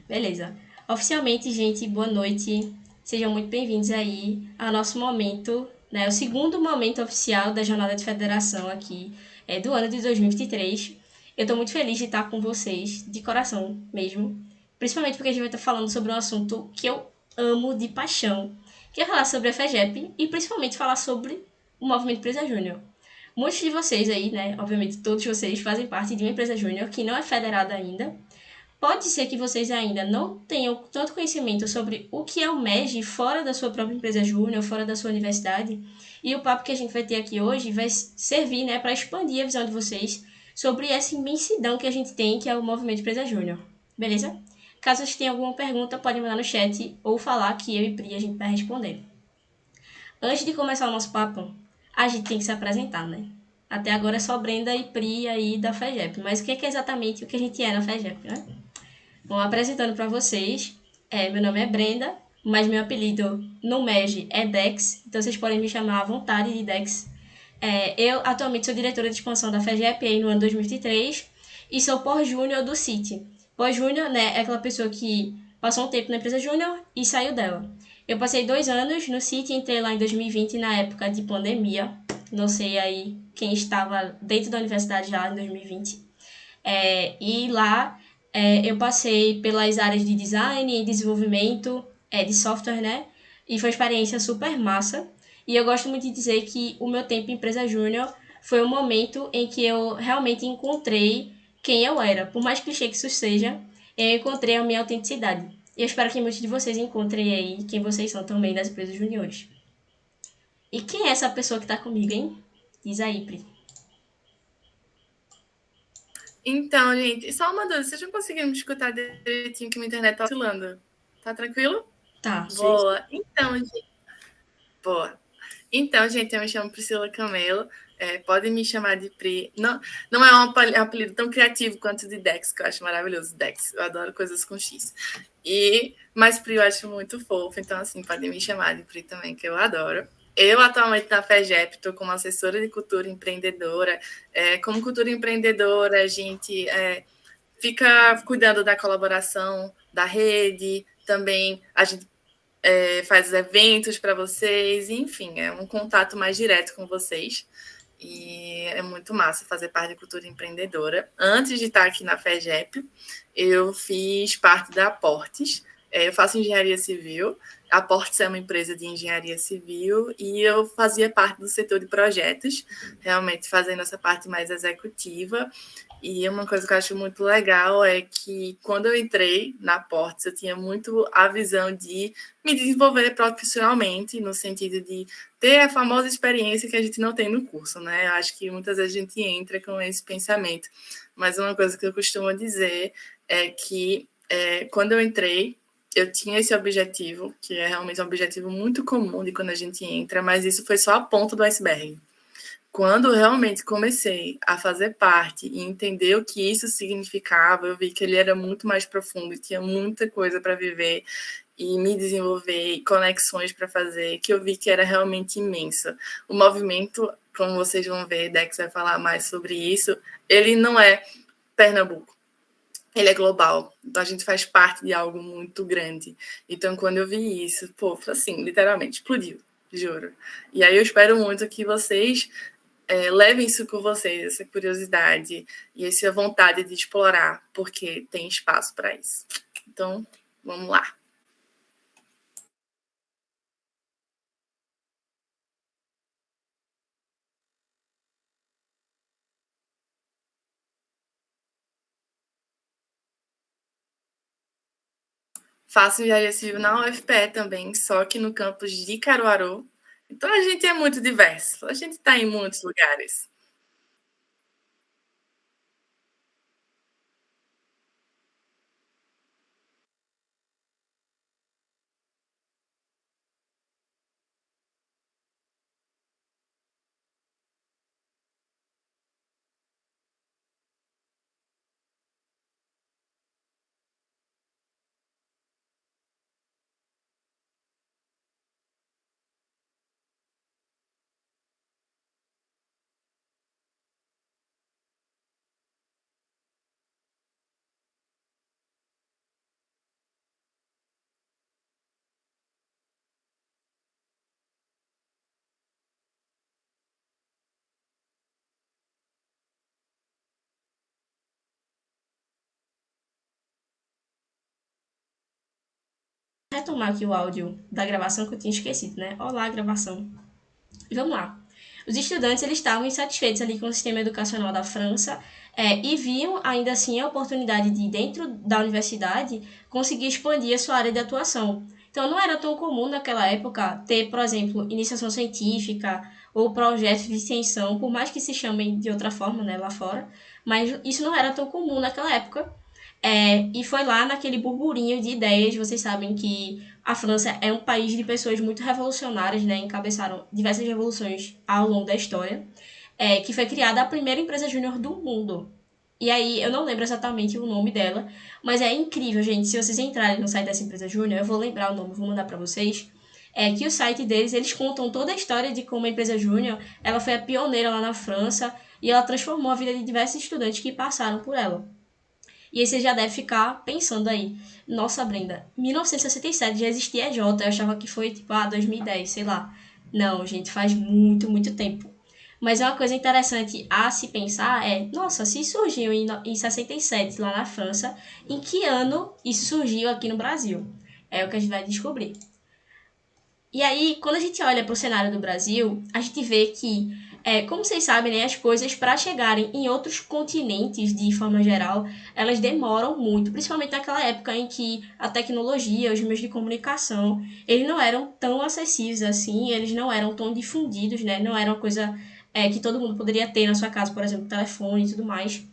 Beleza. Oficialmente, gente, boa noite. Sejam muito bem-vindos aí ao nosso momento, né? O segundo momento oficial da Jornada de Federação aqui do ano de 2023. Eu tô muito feliz de estar com vocês, de coração mesmo. Principalmente porque a gente vai estar falando sobre um assunto que eu amo de paixão, que é falar sobre a FEGEP e principalmente falar sobre o Movimento Empresa Júnior. Muitos de vocês aí, né? Obviamente todos vocês fazem parte de uma empresa júnior que não é federada ainda. Pode ser que vocês ainda não tenham tanto conhecimento sobre o que é o MEG fora da sua própria empresa júnior, fora da sua universidade. E o papo que a gente vai ter aqui hoje vai servir, né, para expandir a visão de vocês sobre essa imensidão que a gente tem, que é o movimento empresa júnior. Beleza? Caso vocês tenham alguma pergunta, podem mandar no chat ou falar que eu e Pri a gente vai responder. Antes de começar o nosso papo, a gente tem que se apresentar, né? Até agora é só Brenda e Pri aí da FEGEP. Mas o que é exatamente o que a gente é na FEGEP, né? Bom, apresentando para vocês, meu nome é Brenda, mas meu apelido no MEG é Dex, então vocês podem me chamar à vontade de Dex. Eu atualmente sou diretora de expansão da FEGEP aí no ano 2023 e sou pós-júnior do CIT. Pós-júnior, né, é aquela pessoa que passou um tempo na empresa júnior e saiu dela. Eu passei 2 anos no CIT, entrei lá em 2020 na época de pandemia. Não sei aí quem estava dentro da universidade lá em 2020. E lá eu passei pelas áreas de design e desenvolvimento de software, né? E foi uma experiência super massa. E eu gosto muito de dizer que o meu tempo em empresa júnior foi um momento em que eu realmente encontrei quem eu era. Por mais clichê que isso seja, eu encontrei a minha autenticidade. E eu espero que muitos de vocês encontrem aí quem vocês são também nas empresas juniores. E quem é essa pessoa que tá comigo, hein? Diz aí, Pri. Então, gente, só uma dúvida. Vocês não conseguiram me escutar direitinho que minha internet tá oscilando? Tá tranquilo? Tá, vocês. Boa. Então, gente, boa. Então, gente, eu me chamo Priscila Camelo. Podem me chamar de Pri. Não, não é um apelido tão criativo quanto de Dex, que eu acho maravilhoso, Dex. Eu adoro coisas com X. Mas Pri eu acho muito fofo, então, assim, podem me chamar de Pri também, que eu adoro. Eu, atualmente, na FEGEP, estou como assessora de cultura empreendedora. Como cultura empreendedora, a gente fica cuidando da colaboração da rede, também a gente faz eventos para vocês, enfim, é um contato mais direto com vocês. E é muito massa fazer parte de cultura empreendedora. Antes de estar aqui na FEGEP, eu fiz parte da Aportes. Eu faço engenharia civil. A Aportes é uma empresa de engenharia civil e eu fazia parte do setor de projetos, realmente fazendo essa parte mais executiva. E uma coisa que eu acho muito legal é que quando eu entrei na Portes, eu tinha muito a visão de me desenvolver profissionalmente, no sentido de ter a famosa experiência que a gente não tem no curso, né? Eu acho que muitas vezes a gente entra com esse pensamento. Mas uma coisa que eu costumo dizer é que quando eu entrei, eu tinha esse objetivo, que é realmente um objetivo muito comum de quando a gente entra, mas isso foi só a ponta do iceberg. Quando realmente comecei a fazer parte e entender o que isso significava, eu vi que ele era muito mais profundo e tinha muita coisa para viver e me desenvolver, e conexões para fazer, que eu vi que era realmente imensa. O movimento, como vocês vão ver, Dex vai falar mais sobre isso, ele não é Pernambuco, ele é global. Então a gente faz parte de algo muito grande. Então quando eu vi isso, pô, assim, literalmente explodiu, juro. E aí eu espero muito que vocês levem isso com vocês, essa curiosidade e essa vontade de explorar, porque tem espaço para isso. Então, vamos lá. Faço engenharia civil na UFPE também, só que no campus de Caruaru. Então a gente é muito diverso, a gente está em muitos lugares. retomar aqui o áudio da gravação que eu tinha esquecido, né? Olá, gravação. E vamos lá. Os estudantes eles estavam insatisfeitos ali com o sistema educacional da França e viam ainda assim a oportunidade de, dentro da universidade, conseguir expandir a sua área de atuação. Então, não era tão comum naquela época ter, por exemplo, iniciação científica ou projetos de extensão, por mais que se chamem de outra forma, né, lá fora, mas isso não era tão comum naquela época. E foi lá naquele burburinho de ideias, vocês sabem que a França é um país de pessoas muito revolucionárias, né? Encabeçaram diversas revoluções ao longo da história, que foi criada a primeira empresa júnior do mundo. E aí, eu não lembro exatamente o nome dela, mas é incrível, gente. Se vocês entrarem no site dessa empresa júnior, eu vou lembrar o nome, vou mandar para vocês. Que o site deles, eles contam toda a história de como a empresa júnior, ela foi a pioneira lá na França e ela transformou a vida de diversos estudantes que passaram por ela. E aí você já deve ficar pensando aí, nossa, Brenda, 1967 já existia EJ, eu achava que foi tipo, 2010, sei lá. Não, gente, faz muito, muito tempo. Mas uma coisa interessante a se pensar nossa, se surgiu em 67 lá na França, em que ano isso surgiu aqui no Brasil? É o que a gente vai descobrir. E aí, quando a gente olha para o cenário do Brasil, a gente vê que, como vocês sabem, né, as coisas para chegarem em outros continentes, de forma geral, elas demoram muito, principalmente naquela época em que a tecnologia, os meios de comunicação, eles não eram tão acessíveis assim, eles não eram tão difundidos, né, não era uma coisa que todo mundo poderia ter na sua casa, por exemplo, telefone e tudo mais.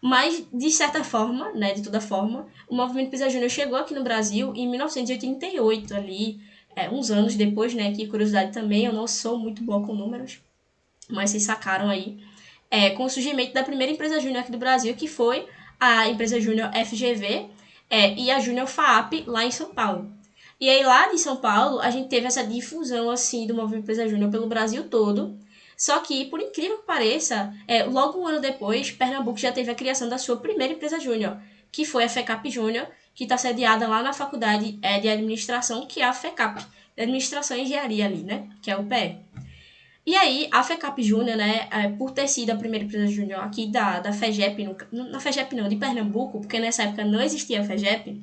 Mas, de certa forma, né, de toda forma, o movimento Pisa Júnior chegou aqui no Brasil em 1988, ali, uns anos depois, né, que curiosidade também, eu não sou muito boa com números, mas vocês sacaram aí, com o surgimento da primeira empresa júnior aqui do Brasil, que foi a empresa júnior FGV e a Júnior FAAP lá em São Paulo. E aí lá de São Paulo, a gente teve essa difusão assim do movimento empresa júnior pelo Brasil todo. Só que, por incrível que pareça, logo um ano depois, Pernambuco já teve a criação da sua primeira empresa júnior, que foi a FECAP Júnior, que está sediada lá na Faculdade de Administração, que é a FECAP, de Administração e Engenharia ali, né? Que é o PE. E aí, a FECAP Júnior, né, por ter sido a primeira empresa júnior aqui da FEGEP, na FEGEP não, de Pernambuco, porque nessa época não existia a FEGEP,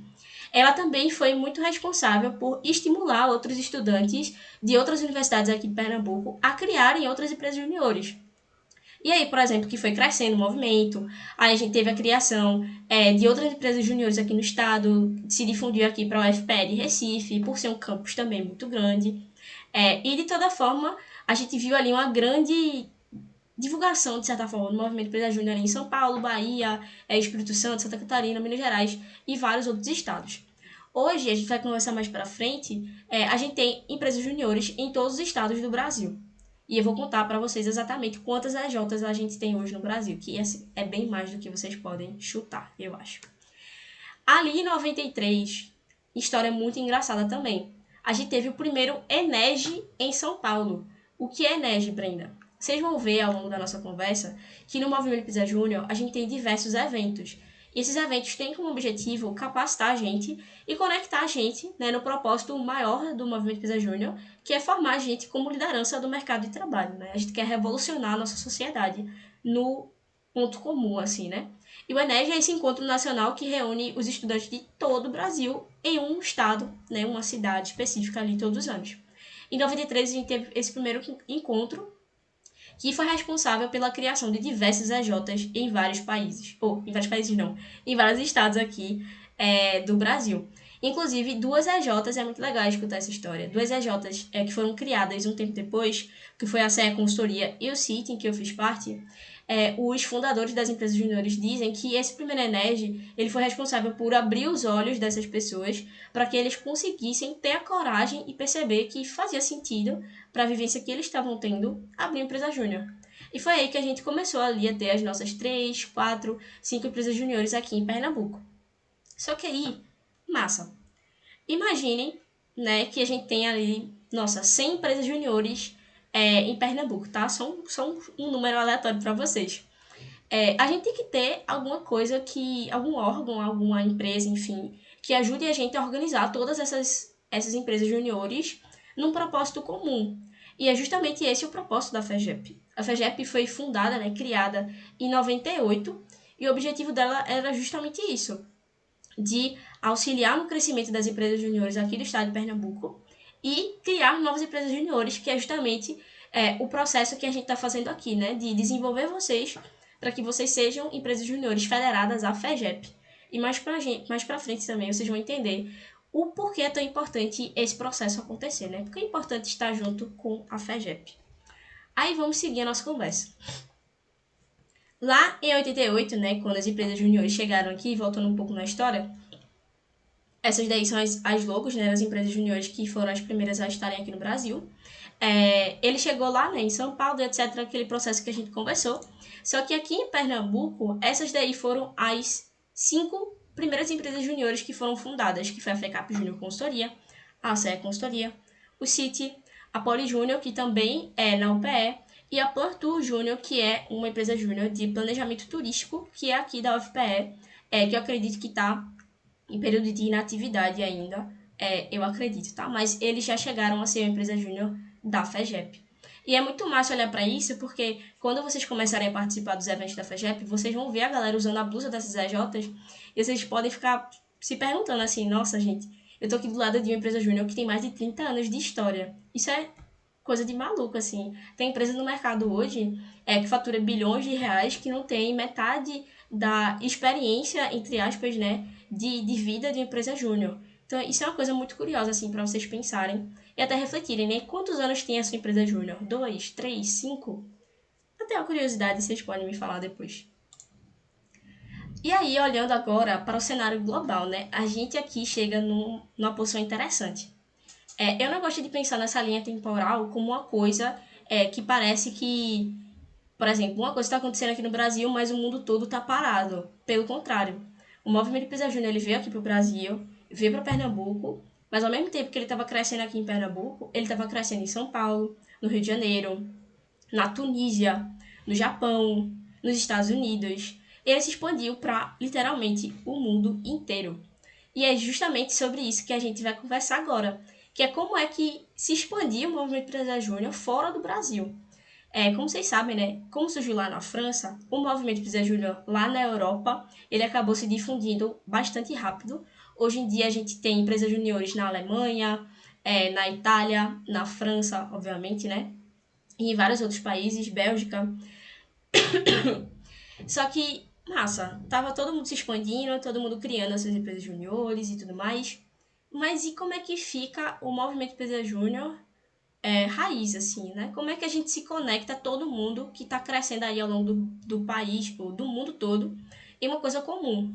ela também foi muito responsável por estimular outros estudantes de outras universidades aqui de Pernambuco a criarem outras empresas juniores. E aí, por exemplo, que foi crescendo o movimento, aí a gente teve a criação de outras empresas juniores aqui no estado, se difundiu aqui para o UFPE de Recife, por ser um campus também muito grande. E de toda forma, a gente viu ali uma grande divulgação, de certa forma, do movimento Empresa Júnior em São Paulo, Bahia, Espírito Santo, Santa Catarina, Minas Gerais e vários outros estados. Hoje, a gente vai conversar mais para frente, a gente tem empresas juniores em todos os estados do Brasil. E eu vou contar para vocês exatamente quantas EJs a gente tem hoje no Brasil, que assim, é bem mais do que vocês podem chutar, eu acho. Ali em 93, história muito engraçada também. A gente teve o primeiro ENERG em São Paulo. O que é ENERG, Brenda? Vocês vão ver ao longo da nossa conversa que no Movimento Pisa Júnior a gente tem diversos eventos. E esses eventos têm como objetivo capacitar a gente e conectar a gente, né, no propósito maior do Movimento Pisa Júnior, que é formar a gente como liderança do mercado de trabalho. Né? A gente quer revolucionar a nossa sociedade no ponto comum, assim, né? E o ENERG é esse encontro nacional que reúne os estudantes de todo o Brasil em um estado, né, uma cidade específica ali todos os anos. Em 93, a gente teve esse primeiro encontro, que foi responsável pela criação de diversas EJs em vários países. Ou, em vários países não, em vários estados aqui do Brasil. Inclusive, duas EJs, é muito legal escutar essa história, duas EJs que foram criadas um tempo depois, que foi a CE Consultoria e o CIT, em que eu fiz parte, os fundadores das empresas juniores dizem que esse primeiro ENERG ele foi responsável por abrir os olhos dessas pessoas para que eles conseguissem ter a coragem e perceber que fazia sentido para a vivência que eles estavam tendo abrir uma empresa júnior. E foi aí que a gente começou ali a ter as nossas 3, 4, 5 empresas juniores aqui em Pernambuco. Só que aí, massa. Imaginem, né, que a gente tem ali, nossa, 100 empresas juniores em Pernambuco, tá? Só um número aleatório para vocês. A gente tem que ter alguma coisa algum órgão, alguma empresa, enfim, que ajude a gente a organizar todas essas empresas juniores num propósito comum. E é justamente esse o propósito da FEGEP. A FEGEP foi fundada, né, criada em 98, e o objetivo dela era justamente isso. de auxiliar no crescimento das empresas juniores aqui do estado de Pernambuco e criar novas empresas juniores, que é justamente o processo que a gente está fazendo aqui, né? De desenvolver vocês para que vocês sejam empresas juniores federadas à FEGEP. E mais para frente também vocês vão entender o porquê é tão importante esse processo acontecer, né? Porque é importante estar junto com a FEGEP. Aí vamos seguir a nossa conversa. Lá em 88, né, quando as empresas juniores chegaram aqui, voltando um pouco na história, essas daí são as logos, né, das empresas juniores que foram as primeiras a estarem aqui no Brasil. Ele chegou lá, né, em São Paulo, etc., aquele processo que a gente conversou. Só que aqui em Pernambuco, essas daí foram as 5 primeiras empresas juniores que foram fundadas, que foi a FECAP Júnior Consultoria, a CE Consultoria, o CIT, a Poli Júnior, que também é na UPE, e a Porto Júnior, que é uma empresa júnior de planejamento turístico, que é aqui da UFPE, que eu acredito que está em período de inatividade ainda, eu acredito, tá? Mas eles já chegaram a ser uma empresa júnior da FEGEP. E é muito massa olhar para isso, porque quando vocês começarem a participar dos eventos da FEGEP, vocês vão ver a galera usando a blusa dessas EJs, e vocês podem ficar se perguntando assim, nossa, gente, eu tô aqui do lado de uma empresa júnior que tem mais de 30 anos de história. Isso é coisa de maluco, assim. Tem empresa no mercado hoje que fatura bilhões de reais que não tem metade da experiência, entre aspas, né, de vida de uma empresa júnior. Então, isso é uma coisa muito curiosa, assim, para vocês pensarem e até refletirem, né? Quantos anos tem a sua empresa júnior? 2, 3, 5? Até uma curiosidade, vocês podem me falar depois. E aí, olhando agora para o cenário global, né? A gente aqui chega numa posição interessante. Eu não gosto de pensar nessa linha temporal como uma coisa que parece que, por exemplo, uma coisa está acontecendo aqui no Brasil, mas o mundo todo está parado. Pelo contrário, o movimento Pisa Júnior ele veio aqui para o Brasil, veio para Pernambuco, mas ao mesmo tempo que ele estava crescendo aqui em Pernambuco, ele estava crescendo em São Paulo, no Rio de Janeiro, na Tunísia, no Japão, nos Estados Unidos. Ele se expandiu para literalmente o mundo inteiro. E é justamente sobre isso que a gente vai conversar agora, que é como é que se expandiu o movimento Pisa Júnior fora do Brasil. Como vocês sabem, né, como surgiu lá na França, o movimento Pisa Júnior lá na Europa, ele acabou se difundindo bastante rápido. Hoje em dia a gente tem empresas juniores na Alemanha, na Itália, na França, obviamente, né, e em vários outros países, Bélgica. Só que, massa, tava todo mundo se expandindo, todo mundo criando essas empresas juniores e tudo mais. Mas e como é que fica o movimento Empresa Júnior raiz, assim, né? Como é que a gente se conecta a todo mundo que está crescendo aí ao longo do país, ou do mundo todo, em uma coisa comum.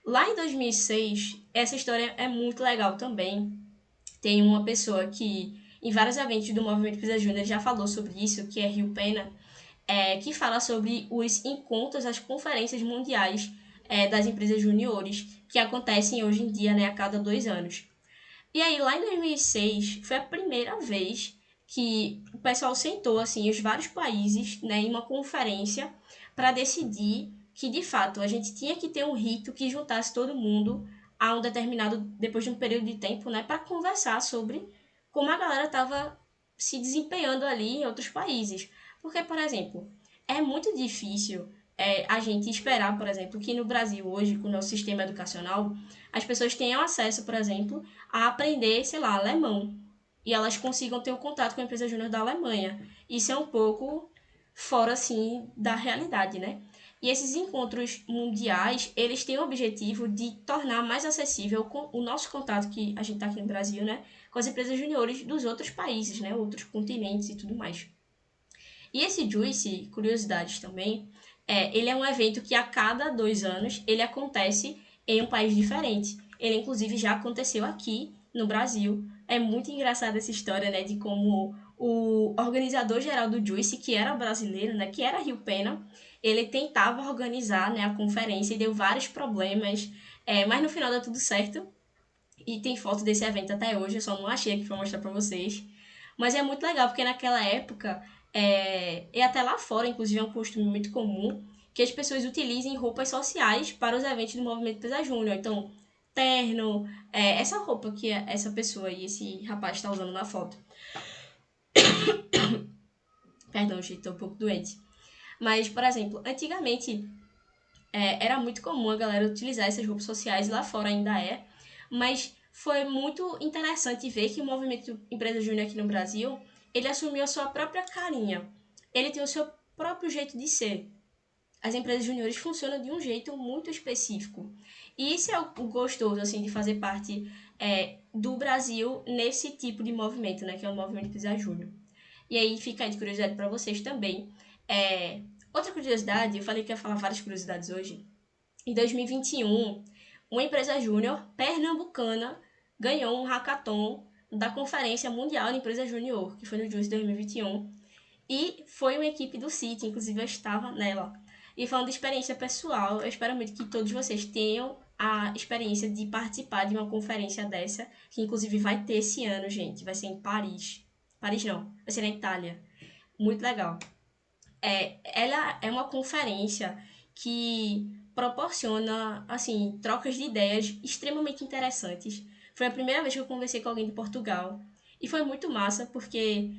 Lá em 2006, essa história é muito legal também. Tem uma pessoa que, em vários eventos do Movimento Pisa Júnior, já falou sobre isso, que é Rio Pena, que fala sobre os encontros, as conferências mundiais das empresas juniores, que acontecem hoje em dia, né, a cada 2 anos. E aí, lá em 2006, foi a primeira vez que o pessoal sentou, assim, os vários países, né, em uma conferência para decidir que, de fato, a gente tinha que ter um rito que juntasse todo mundo a um determinado, depois de um período de tempo, né, para conversar sobre como a galera estava se desempenhando ali em outros países. Porque, por exemplo, é muito difícil a gente esperar, por exemplo, que no Brasil hoje, com o nosso sistema educacional, as pessoas tenham acesso, por exemplo, a aprender, sei lá, alemão. E elas consigam ter o contato com a empresa júnior da Alemanha. Isso é um pouco fora, assim, da realidade, né? E esses encontros mundiais, eles têm o objetivo de tornar mais acessível o nosso contato que a gente está aqui no Brasil, né? Com as empresas juniores dos outros países, né? Outros continentes e tudo mais. E esse Juice, curiosidades também, ele é um evento que a cada 2 anos ele acontece em um país diferente. Ele, inclusive, já aconteceu aqui no Brasil. É muito engraçada essa história, né, de como o organizador geral do Juice, que era brasileiro, né, que era Rio Pena, ele tentava organizar, né, a conferência e deu vários problemas, mas no final deu tudo certo. E tem foto desse evento até hoje, eu só não achei aqui para mostrar para vocês. Mas é muito legal, porque naquela época, e até lá fora, inclusive é um costume muito comum, que as pessoas utilizem roupas sociais para os eventos do Movimento Pesa Júnior. Então, terno, essa roupa que essa pessoa e esse rapaz está usando na foto. Perdão, gente, tô um pouco doente. Mas, por exemplo, antigamente Era muito comum a galera utilizar essas roupas sociais, lá fora ainda é, mas foi muito interessante ver que o movimento Empresa Júnior aqui no Brasil, ele assumiu a sua própria carinha. Ele tem o seu próprio jeito de ser. As empresas juniores funcionam de um jeito muito específico. E isso é o gostoso, assim, de fazer parte do Brasil nesse tipo de movimento, né? Que é o movimento Empresa Júnior. E aí fica aí de curiosidade para vocês também. Outra curiosidade, eu falei que ia falar várias curiosidades hoje. Em 2021, uma empresa júnior pernambucana ganhou um hackathon da Conferência Mundial de Empresa Júnior, que foi no Juice 2021. E foi uma equipe do City, inclusive eu estava nela. E falando de experiência pessoal, eu espero muito que todos vocês tenham a experiência de participar de uma conferência dessa, que inclusive vai ter esse ano, gente. Vai ser em Paris. Paris não, vai ser na Itália. Muito legal. Ela é uma conferência que proporciona, assim, trocas de ideias extremamente interessantes. Foi a primeira vez que eu conversei com alguém de Portugal. E foi muito massa, porque,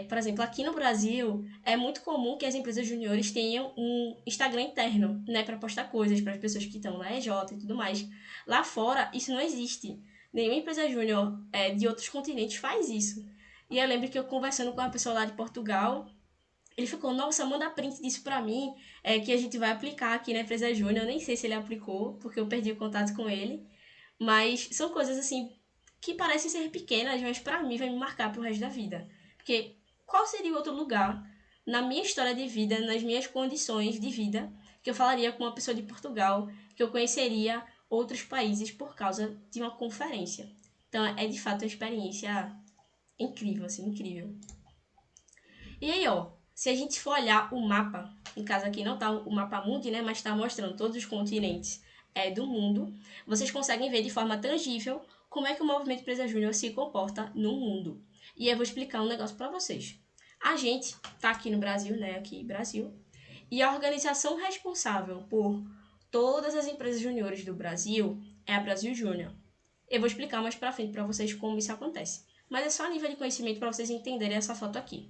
por exemplo, aqui no Brasil, é muito comum que as empresas juniores tenham um Instagram interno, né, para postar coisas para as pessoas que estão na EJ e tudo mais. Lá fora, isso não existe. Nenhuma empresa júnior de outros continentes faz isso. E eu lembro que eu conversando com uma pessoa lá de Portugal, ele ficou, nossa, manda print disso pra mim, que a gente vai aplicar aqui na empresa Júnior. Eu nem sei se ele aplicou, porque eu perdi o contato com ele. Mas são coisas, assim, que parecem ser pequenas, mas pra mim vai me marcar pro resto da vida. Porque qual seria o outro lugar, na minha história de vida, nas minhas condições de vida, que eu falaria com uma pessoa de Portugal, que eu conheceria outros países por causa de uma conferência. Então, é de fato uma experiência incrível, assim, incrível. E aí, ó, se a gente for olhar o mapa, em caso aqui não tá o mapa mundi, né, mas está mostrando todos os continentes do mundo, vocês conseguem ver de forma tangível como é que o movimento Empresa Júnior se comporta no mundo. E eu vou explicar um negócio para vocês. A gente tá aqui no Brasil, né, aqui Brasil, e a organização responsável por todas as empresas juniores do Brasil é a Brasil Júnior. Eu vou explicar mais para frente para vocês como isso acontece. Mas é só a nível de conhecimento para vocês entenderem essa foto aqui.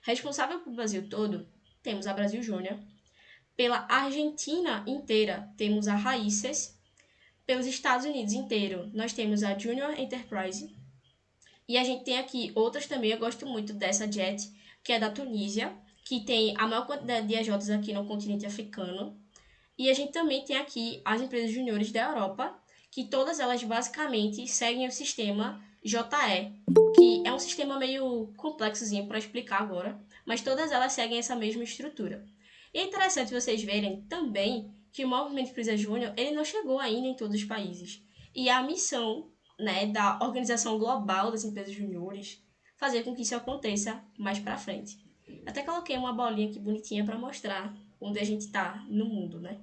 Responsável pelo Brasil todo, temos a Brasil Júnior. Pela Argentina inteira, temos a Raíces. Pelos Estados Unidos inteiro, nós temos a Junior Enterprise. E a gente tem aqui outras também, eu gosto muito dessa JET, que é da Tunísia, que tem a maior quantidade de EJs aqui no continente africano. E a gente também tem aqui as empresas juniores da Europa, que todas elas basicamente seguem o sistema JE, que é um sistema meio complexozinho para explicar agora, mas todas elas seguem essa mesma estrutura. E é interessante vocês verem também que o movimento Empresa Júnior ele não chegou ainda em todos os países. E a missão, né, da Organização Global das Empresas Juniores fazer com que isso aconteça mais para frente. Até coloquei uma bolinha aqui bonitinha para mostrar onde a gente está no mundo, né?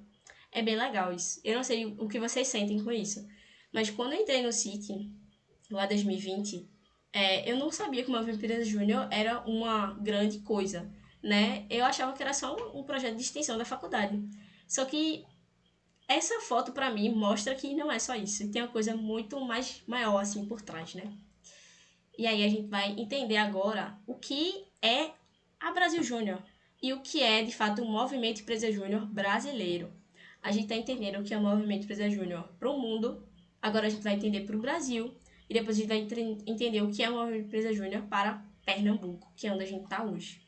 É bem legal isso. Eu não sei o que vocês sentem com isso, mas quando eu entrei no City, lá em 2020, eu não sabia que o Movimento Empresa Júnior era uma grande coisa, né? Eu achava que era só um projeto de extensão da faculdade. Só que essa foto, para mim, mostra que não é só isso. Tem uma coisa muito mais maior, assim, por trás, né? E aí a gente vai entender agora o que é a Brasil Júnior e o que é, de fato, o Movimento Empresa Júnior brasileiro. A gente está entendendo o que é o Movimento Empresa Júnior para o mundo, agora a gente vai entender para o Brasil, e depois a gente vai entender o que é o Movimento Empresa Júnior para Pernambuco, que é onde a gente está hoje.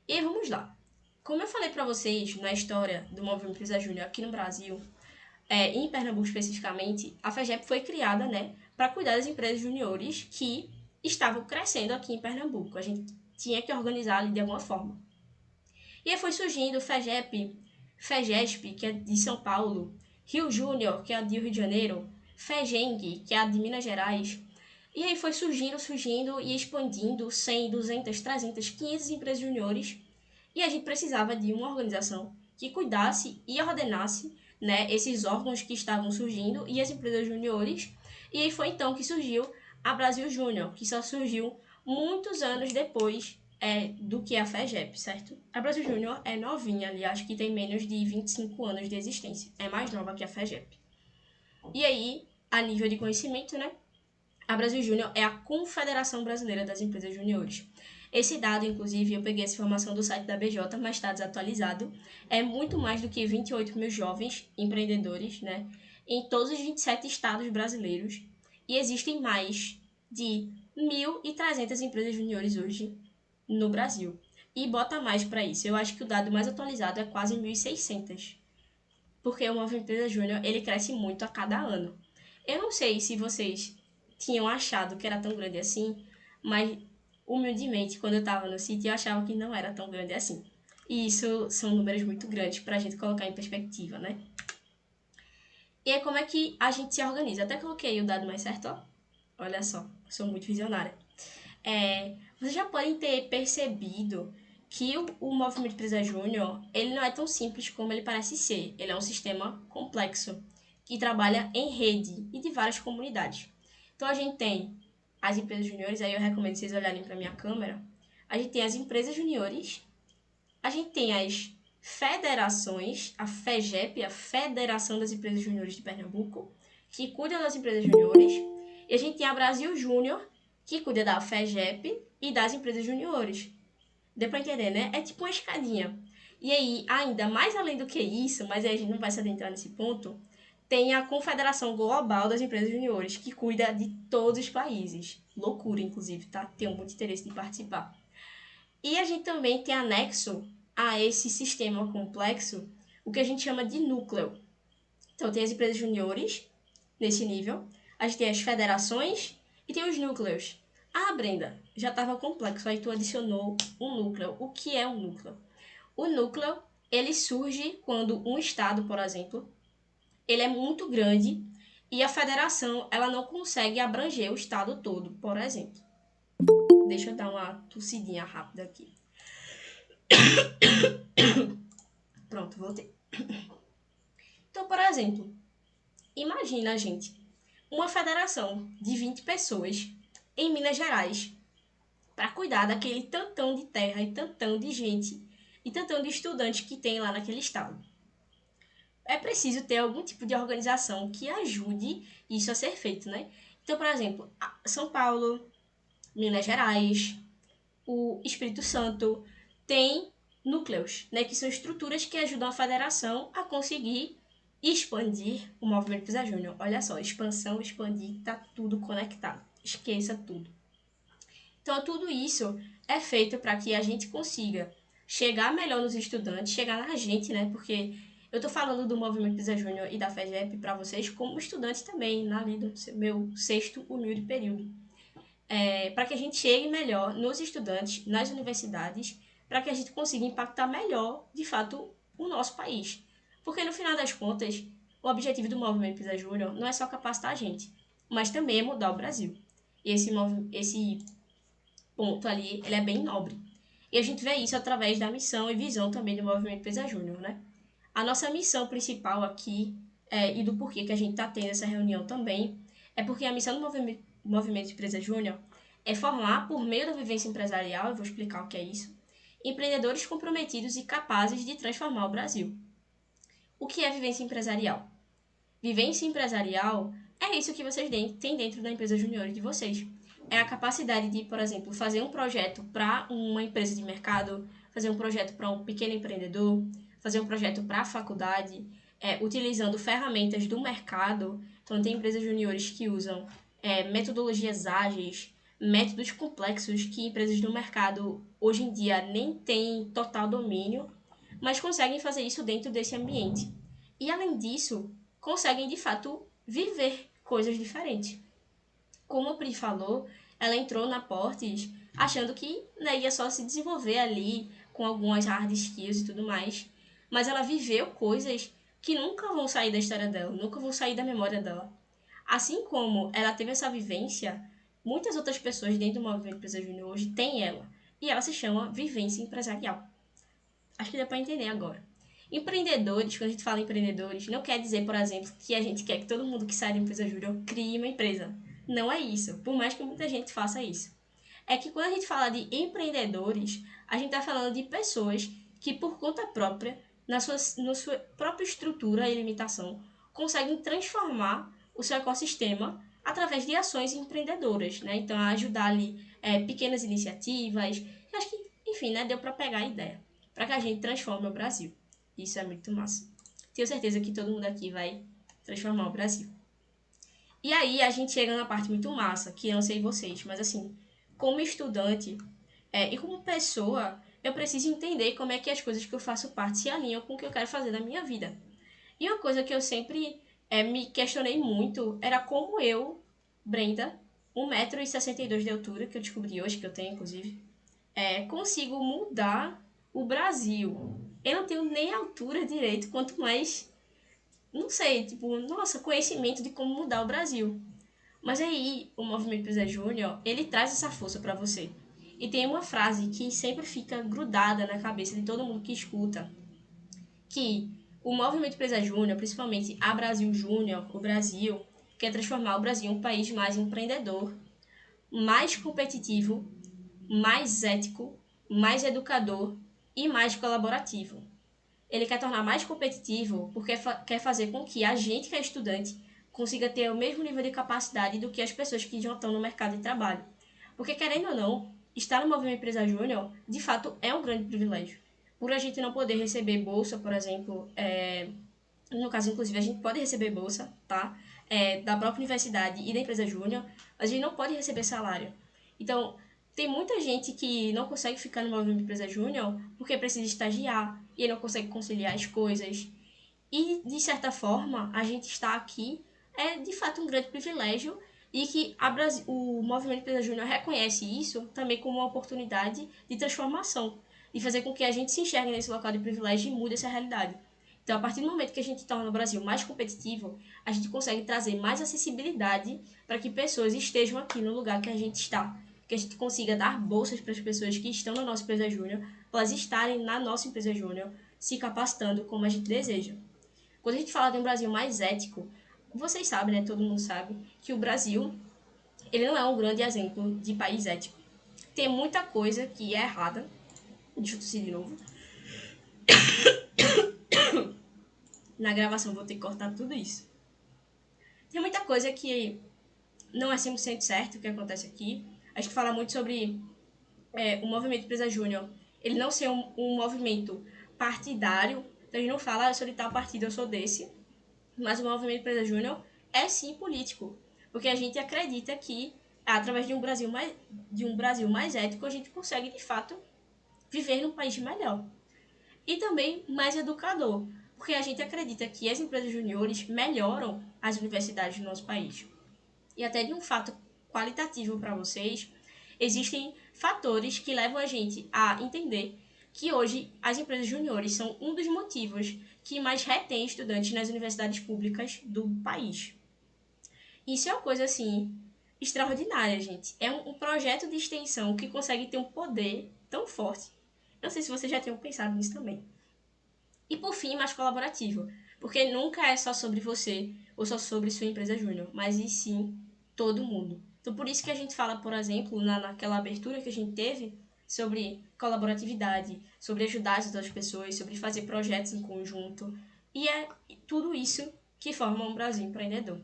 E vamos lá. Como eu falei para vocês na história do Movimento Empresa Júnior aqui no Brasil, em Pernambuco especificamente, a FEGEP foi criada, né, para cuidar das empresas juniores que estavam crescendo aqui em Pernambuco. A gente tinha que organizar ali de alguma forma. E aí foi surgindo FEGEP, FEGESP, que é de São Paulo, Rio Júnior, que é a de Rio de Janeiro, FEGENG, que é a de Minas Gerais. E aí foi surgindo e expandindo 100, 200, 300, 500 empresas juniores. E a gente precisava de uma organização que cuidasse e ordenasse, né, esses órgãos que estavam surgindo e as empresas juniores. E aí foi então que surgiu a Brasil Júnior, que só surgiu muitos anos depois do que a FEGEP, certo? A Brasil Júnior é novinha ali, acho que tem menos de 25 anos de existência. É mais nova que a FEGEP. E aí, a nível de conhecimento, né? A Brasil Júnior é a Confederação Brasileira das Empresas Juniores. Esse dado, inclusive, eu peguei essa informação do site da BJ, mas está desatualizado. É muito mais do que 28 mil jovens empreendedores, né, em todos os 27 estados brasileiros. E existem mais de 1.300 empresas juniores hoje no Brasil. E bota mais para isso. Eu acho que o dado mais atualizado é quase 1.600. Porque o Movimento Empresa Júnior, ele cresce muito a cada ano. Eu não sei se vocês tinham achado que era tão grande assim, mas humildemente, quando eu estava no sítio, eu achava que não era tão grande assim. E isso são números muito grandes para a gente colocar em perspectiva, né? E aí, como é que a gente se organiza? Até coloquei o dado mais certo, ó. Olha só, sou muito visionária. Vocês já podem ter percebido que o Movimento Empresa Júnior, ele não é tão simples como ele parece ser. Ele é um sistema complexo, que trabalha em rede e de várias comunidades. Então, a gente tem as empresas juniores, aí eu recomendo vocês olharem para a minha câmera. A gente tem as empresas juniores, a gente tem as federações, a FEGEP, a Federação das Empresas Juniores de Pernambuco, que cuida das empresas juniores, e a gente tem a Brasil Júnior, que cuida da FEGEP e das empresas juniores. Deu para entender, né? É tipo uma escadinha. E aí, ainda mais além do que isso, mas aí a gente não vai se adentrar nesse ponto, tem a Confederação Global das Empresas Juniores, que cuida de todos os países. Loucura, inclusive, tá? Tenho muito interesse de participar. E a gente também tem anexo a esse sistema complexo o que a gente chama de núcleo. Então, tem as empresas juniores, nesse nível, a gente tem as federações e tem os núcleos. Ah, Brenda, já estava complexo, aí tu adicionou um núcleo. O que é um núcleo? O núcleo, ele surge quando um estado, por exemplo, ele é muito grande e a federação, ela não consegue abranger o estado todo, por exemplo. Deixa eu dar uma tossidinha rápida aqui. Pronto, voltei. Então, por exemplo, imagina, gente, uma federação de 20 pessoas em Minas Gerais para cuidar daquele tantão de terra e tantão de gente e tantão de estudantes que tem lá naquele estado. É preciso ter algum tipo de organização que ajude isso a ser feito, né? Então, por exemplo, São Paulo, Minas Gerais, o Espírito Santo tem núcleos, né, que são estruturas que ajudam a federação a conseguir expandir o movimento Pisa Júnior. Olha só, expansão, expandir, tá tudo conectado. Esqueça tudo. Então, tudo isso é feito para que a gente consiga chegar melhor nos estudantes, chegar na gente, né? Porque eu tô falando do Movimento Pisa Júnior e da FEGEP para vocês como estudante também, ali do meu sexto humilde período. Para que a gente chegue melhor nos estudantes, nas universidades, para que a gente consiga impactar melhor, de fato, o nosso país. Porque, no final das contas, o objetivo do Movimento Pisa Júnior não é só capacitar a gente, mas também é mudar o Brasil. E esse ponto ali, ele é bem nobre. E a gente vê isso através da missão e visão também do Movimento Pisa Júnior, né? A nossa missão principal aqui, e do porquê que a gente está tendo essa reunião também, é porque a missão do Movimento Empresa Júnior é formar, por meio da vivência empresarial, eu vou explicar o que é isso, empreendedores comprometidos e capazes de transformar o Brasil. O que é vivência empresarial? Vivência empresarial é isso que vocês têm dentro da empresa júnior de vocês. É a capacidade de, por exemplo, fazer um projeto para uma empresa de mercado, fazer um projeto para um pequeno empreendedor, fazer um projeto para a faculdade, utilizando ferramentas do mercado. Então, tem empresas juniores que usam metodologias ágeis, métodos complexos que empresas do mercado hoje em dia nem têm total domínio, mas conseguem fazer isso dentro desse ambiente. E, além disso, conseguem, de fato, viver coisas diferentes. Como a Pri falou, ela entrou na Portes achando que, né, ia só se desenvolver ali com algumas hard skills e tudo mais, mas ela viveu coisas que nunca vão sair da história dela, nunca vão sair da memória dela. Assim como ela teve essa vivência, muitas outras pessoas dentro do Movimento Empresa Júnior hoje têm ela, e ela se chama vivência empresarial. Acho que dá para entender agora. Empreendedores, quando a gente fala em empreendedores, não quer dizer, por exemplo, que a gente quer que todo mundo que sai da empresa júnior crie uma empresa. Não é isso, por mais que muita gente faça isso. É que quando a gente fala de empreendedores, a gente está falando de pessoas que, por conta própria, na sua própria estrutura e limitação, conseguem transformar o seu ecossistema através de ações empreendedoras, né? Então, ajudar ali pequenas iniciativas, Acho que, enfim, né, deu para pegar a ideia. Para que a gente transforme o Brasil. Isso é muito massa. Tenho certeza que todo mundo aqui vai transformar o Brasil. E aí a gente chega na parte muito massa, que eu não sei vocês, mas assim, como estudante e como pessoa, eu preciso entender como é que as coisas que eu faço parte se alinham com o que eu quero fazer na minha vida. E uma coisa que eu sempre me questionei muito era como eu, Brenda, 1,62 m de altura, que eu descobri hoje, que eu tenho inclusive, consigo mudar o Brasil. Eu não tenho nem altura direito, quanto mais, não sei, tipo, nossa, conhecimento de como mudar o Brasil. Mas aí, o Movimento Empresa Júnior, ele traz essa força para você. E tem uma frase que sempre fica grudada na cabeça de todo mundo que escuta, que o Movimento Empresa Júnior, principalmente a Brasil Júnior, o Brasil, quer transformar o Brasil em um país mais empreendedor, mais competitivo, mais ético, mais educador e mais colaborativo. Ele quer tornar mais competitivo porque quer fazer com que a gente que é estudante consiga ter o mesmo nível de capacidade do que as pessoas que já estão no mercado de trabalho. Porque, querendo ou não, estar no Movimento Empresa Júnior, de fato, é um grande privilégio. Por a gente não poder receber bolsa, por exemplo, no caso, inclusive, a gente pode receber bolsa, tá? Da própria universidade e da empresa júnior, mas a gente não pode receber salário. Então, tem muita gente que não consegue ficar no movimento empresa júnior porque precisa estagiar e não consegue conciliar as coisas. E, de certa forma, a gente está aqui de fato um grande privilégio e que o movimento empresa júnior reconhece isso também como uma oportunidade de transformação, de fazer com que a gente se enxergue nesse local de privilégio e mude essa realidade. Então, a partir do momento que a gente torna o Brasil mais competitivo, a gente consegue trazer mais acessibilidade para que pessoas estejam aqui no lugar que a gente está. Que a gente consiga dar bolsas para as pessoas que estão na nossa empresa júnior, para elas estarem na nossa empresa júnior, se capacitando como a gente deseja. Quando a gente fala de um Brasil mais ético, vocês sabem, né? Todo mundo sabe que o Brasil ele não é um grande exemplo de país ético. Tem muita coisa que é errada. Deixa eu tossir de novo. Na gravação vou ter que cortar tudo isso. Tem muita coisa que não é 100% certo o que acontece aqui. A gente fala muito sobre o movimento Empresa Júnior. Ele não ser um movimento partidário. Então a gente não fala, eu sou de tal partido, eu sou desse. Mas o movimento Empresa Júnior é sim político. Porque a gente acredita que, através de um Brasil mais ético, a gente consegue, de fato, viver num país melhor. E também mais educador. Porque a gente acredita que as empresas juniores melhoram as universidades do nosso país. E até de um fato qualitativo para vocês, existem fatores que levam a gente a entender que hoje as empresas juniores são um dos motivos que mais retém estudantes nas universidades públicas do país. Isso é uma coisa assim extraordinária, gente. É um projeto de extensão que consegue ter um poder tão forte. Não sei se vocês já tinham pensado nisso também. E por fim, mais colaborativo, porque nunca é só sobre você ou só sobre sua empresa júnior, mas e sim todo mundo. Então por isso que a gente fala, por exemplo, naquela abertura que a gente teve sobre colaboratividade, sobre ajudar as outras pessoas, sobre fazer projetos em conjunto. E é tudo isso que forma um Brasil empreendedor.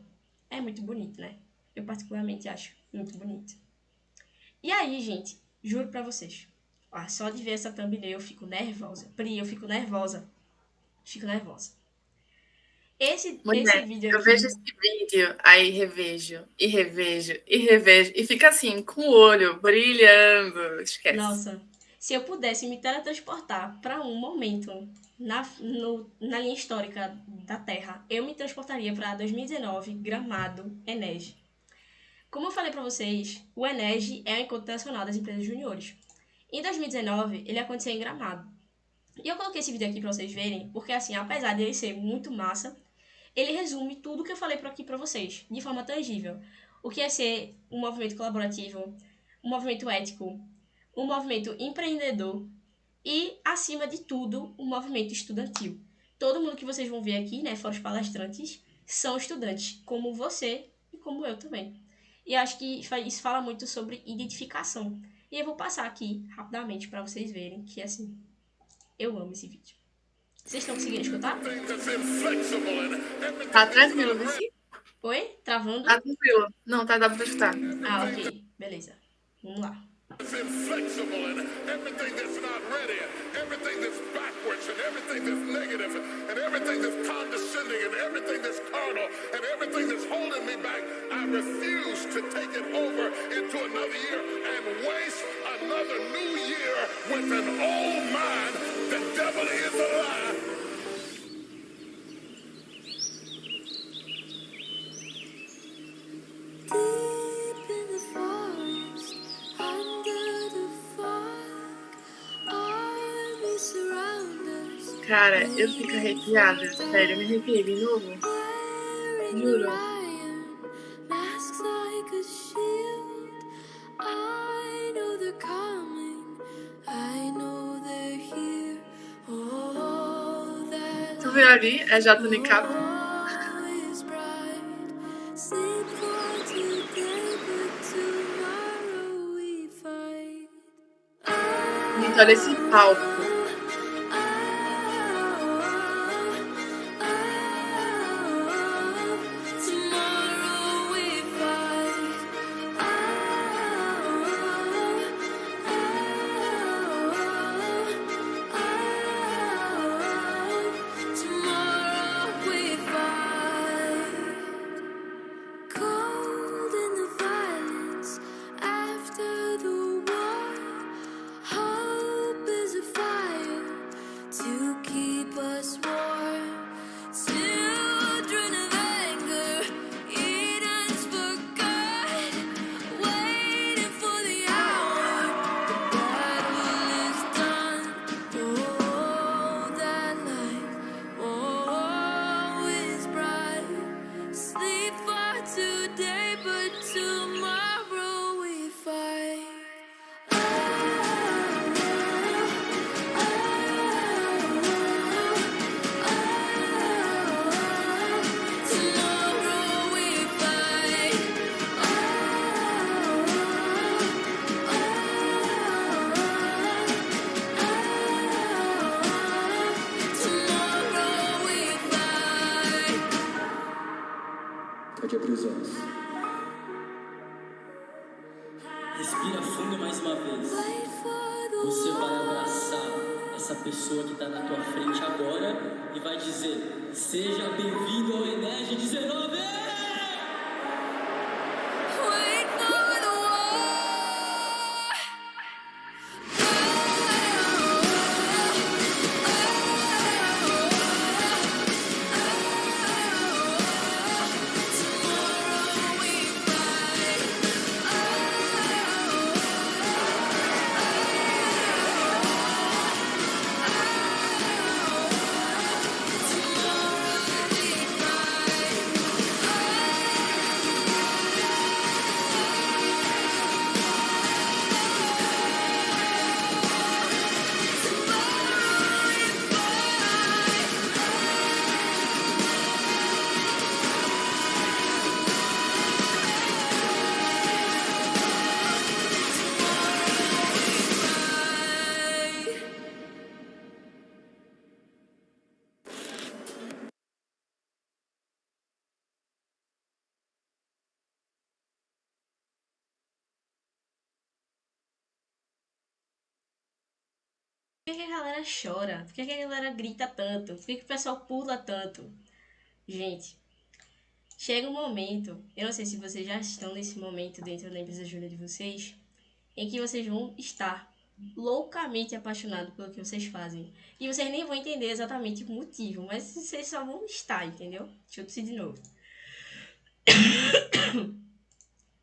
É muito bonito, né? Eu particularmente acho muito bonito. E aí, gente, juro pra vocês, só de ver essa thumbnail eu fico nervosa. Pri, eu fico nervosa. Fico nervosa. Esse Mulher, vídeo eu vejo aqui. esse vídeo, aí revejo, e revejo, e revejo, e fica assim, com o olho brilhando. Esquece. Nossa, se eu pudesse me teletransportar para um momento na linha histórica da Terra, eu me transportaria para 2019, Gramado, Enege. Como eu falei para vocês, o Enege é o Encontro Nacional das Empresas Juniores. Em 2019, ele aconteceu em Gramado. E eu coloquei esse vídeo aqui para vocês verem, porque assim, apesar de ele ser muito massa, ele resume tudo que eu falei por aqui para vocês, de forma tangível. O que é ser um movimento colaborativo, um movimento ético, um movimento empreendedor e, acima de tudo, um movimento estudantil. Todo mundo que vocês vão ver aqui, né, fora os palestrantes, são estudantes, como você e como eu também. E acho que isso fala muito sobre identificação. E eu vou passar aqui rapidamente para vocês verem que, assim, eu amo esse vídeo. Vocês estão conseguindo escutar? Tá tranquilo, Vici? Oi? Travando? Tá tranquilo. Não, tá dá pra escutar. Ah, ok. Beleza. Vamos lá. inflexible and everything that's not ready, everything that's backwards and everything that's negative and everything that's condescending and everything that's carnal and everything that's holding me back, I refuse to take it over into another year and waste another new year with an old mind. The devil is a lie. Cara, eu fico arrepiada. Sério, eu me arrepiei de novo. Juro. Tu viu ali? É J Unicap. Gente, olha esse palco. Pode abrir os olhos. Respira fundo mais uma vez. Você vai abraçar essa pessoa que está na tua frente agora e vai dizer: seja bem-vindo ao Energy 19! Por que a galera chora? Por que a galera grita tanto? Por que o pessoal pula tanto? Gente, chega um momento, eu não sei se vocês já estão nesse momento dentro da empresa júnior de vocês, em que vocês vão estar loucamente apaixonados pelo que vocês fazem. E vocês nem vão entender exatamente o motivo, mas vocês só vão estar, entendeu? Deixa eu tossir de novo.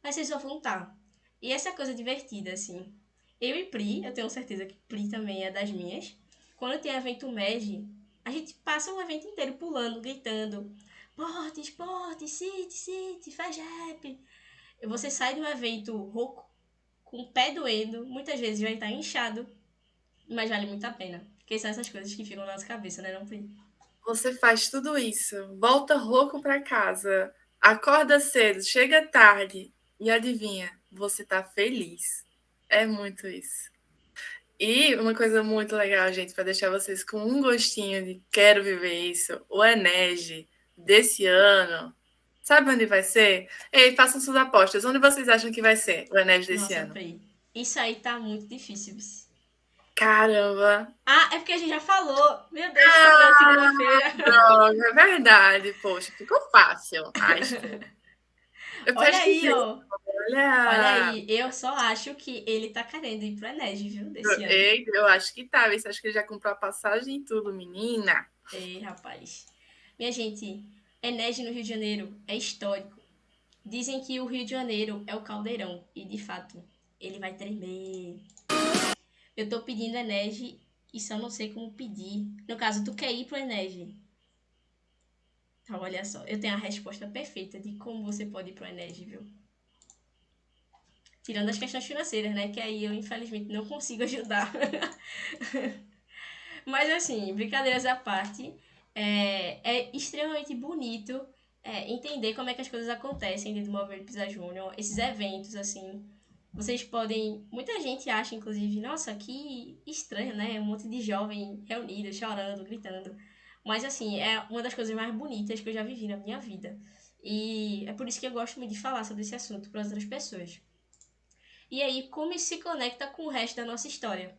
Mas vocês só vão estar. E essa coisa divertida, assim. Eu e Pri, eu tenho certeza que Pri também é das minhas. Quando tem evento MEG, a gente passa o evento inteiro pulando, gritando: Esporte, esporte, City, City, faz rap. E você sai de um evento rouco, com o pé doendo, muitas vezes vai estar inchado, mas vale muito a pena. Porque são essas coisas que ficam na nossa cabeça, né, não, Pri? Você faz tudo isso, volta rouco para casa, acorda cedo, chega tarde e adivinha, você tá feliz. É muito isso. E uma coisa muito legal, gente, para deixar vocês com um gostinho de quero viver isso, o Enege desse ano. Sabe onde vai ser? Ei, façam suas apostas. Onde vocês acham que vai ser o Enege desse Nossa, ano? Pri, Isso aí tá muito difícil. Caramba! Ah, é porque a gente já falou. Meu Deus, na segunda-feira. Droga, é verdade. Poxa, ficou fácil. Ai, eu Olha aí, pesquisei. ó. Olha Olha, aí, eu só acho que ele tá querendo ir pro Enege, viu, desse ano. ei, eu acho que tá. Você acha que ele já comprou a passagem e tudo, menina? Ei, rapaz. Minha gente, Enege no Rio de Janeiro é histórico. Dizem que o Rio de Janeiro é o caldeirão. E, de fato, ele vai tremer. Eu tô pedindo Enege e só não sei como pedir. No caso, tu quer ir pro Enege? Então, olha só, eu tenho a resposta perfeita de como você pode ir pro Enege, viu? Tirando as questões financeiras, né? Que aí eu, infelizmente, não consigo ajudar. Mas, assim, brincadeiras à parte, é extremamente bonito entender como é que as coisas acontecem dentro do Movimento Pisa Júnior. Esses eventos, assim, vocês podem... Muita gente acha, inclusive, nossa, que estranho, né? Um monte de jovem reunido, chorando, gritando. Mas, assim, é uma das coisas mais bonitas que eu já vivi na minha vida. E é por isso que eu gosto muito de falar sobre esse assunto para outras pessoas. E aí, como isso se conecta com o resto da nossa história?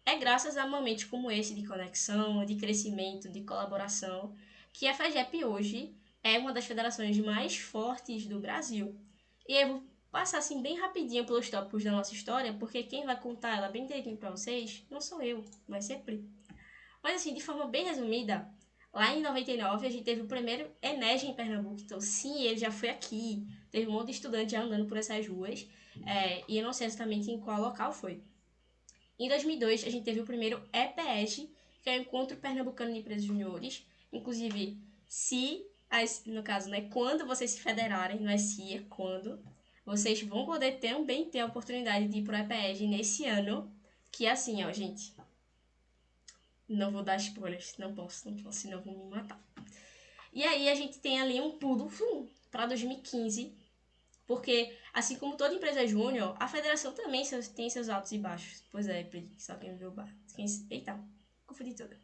É graças a momentos como esse de conexão, de crescimento, de colaboração, que a FAGEP hoje é uma das federações mais fortes do Brasil. E eu vou passar assim bem rapidinho pelos tópicos da nossa história, porque quem vai contar ela bem direitinho para vocês não sou eu, vai ser Pri. Mas assim, de forma bem resumida, lá em 99 a gente teve o primeiro Enege em Pernambuco. Então, sim, ele já foi aqui. Teve um monte de estudante já andando por essas ruas. E eu não sei exatamente em qual local foi. Em 2002, a gente teve o primeiro EPEG, que é o Encontro Pernambucano de Empresas Juniores. Inclusive, no caso, né, quando vocês se federarem, não é se, é quando, vocês vão poder também ter a oportunidade de ir pro EPEG nesse ano, que é assim, ó, gente, não vou dar spoilers, não posso, senão vão me matar. E aí a gente tem ali um pulo para 2015, porque, assim como toda empresa júnior, a federação também tem seus altos e baixos. Pois é, só quem viu o bar. Eita, confundi tudo.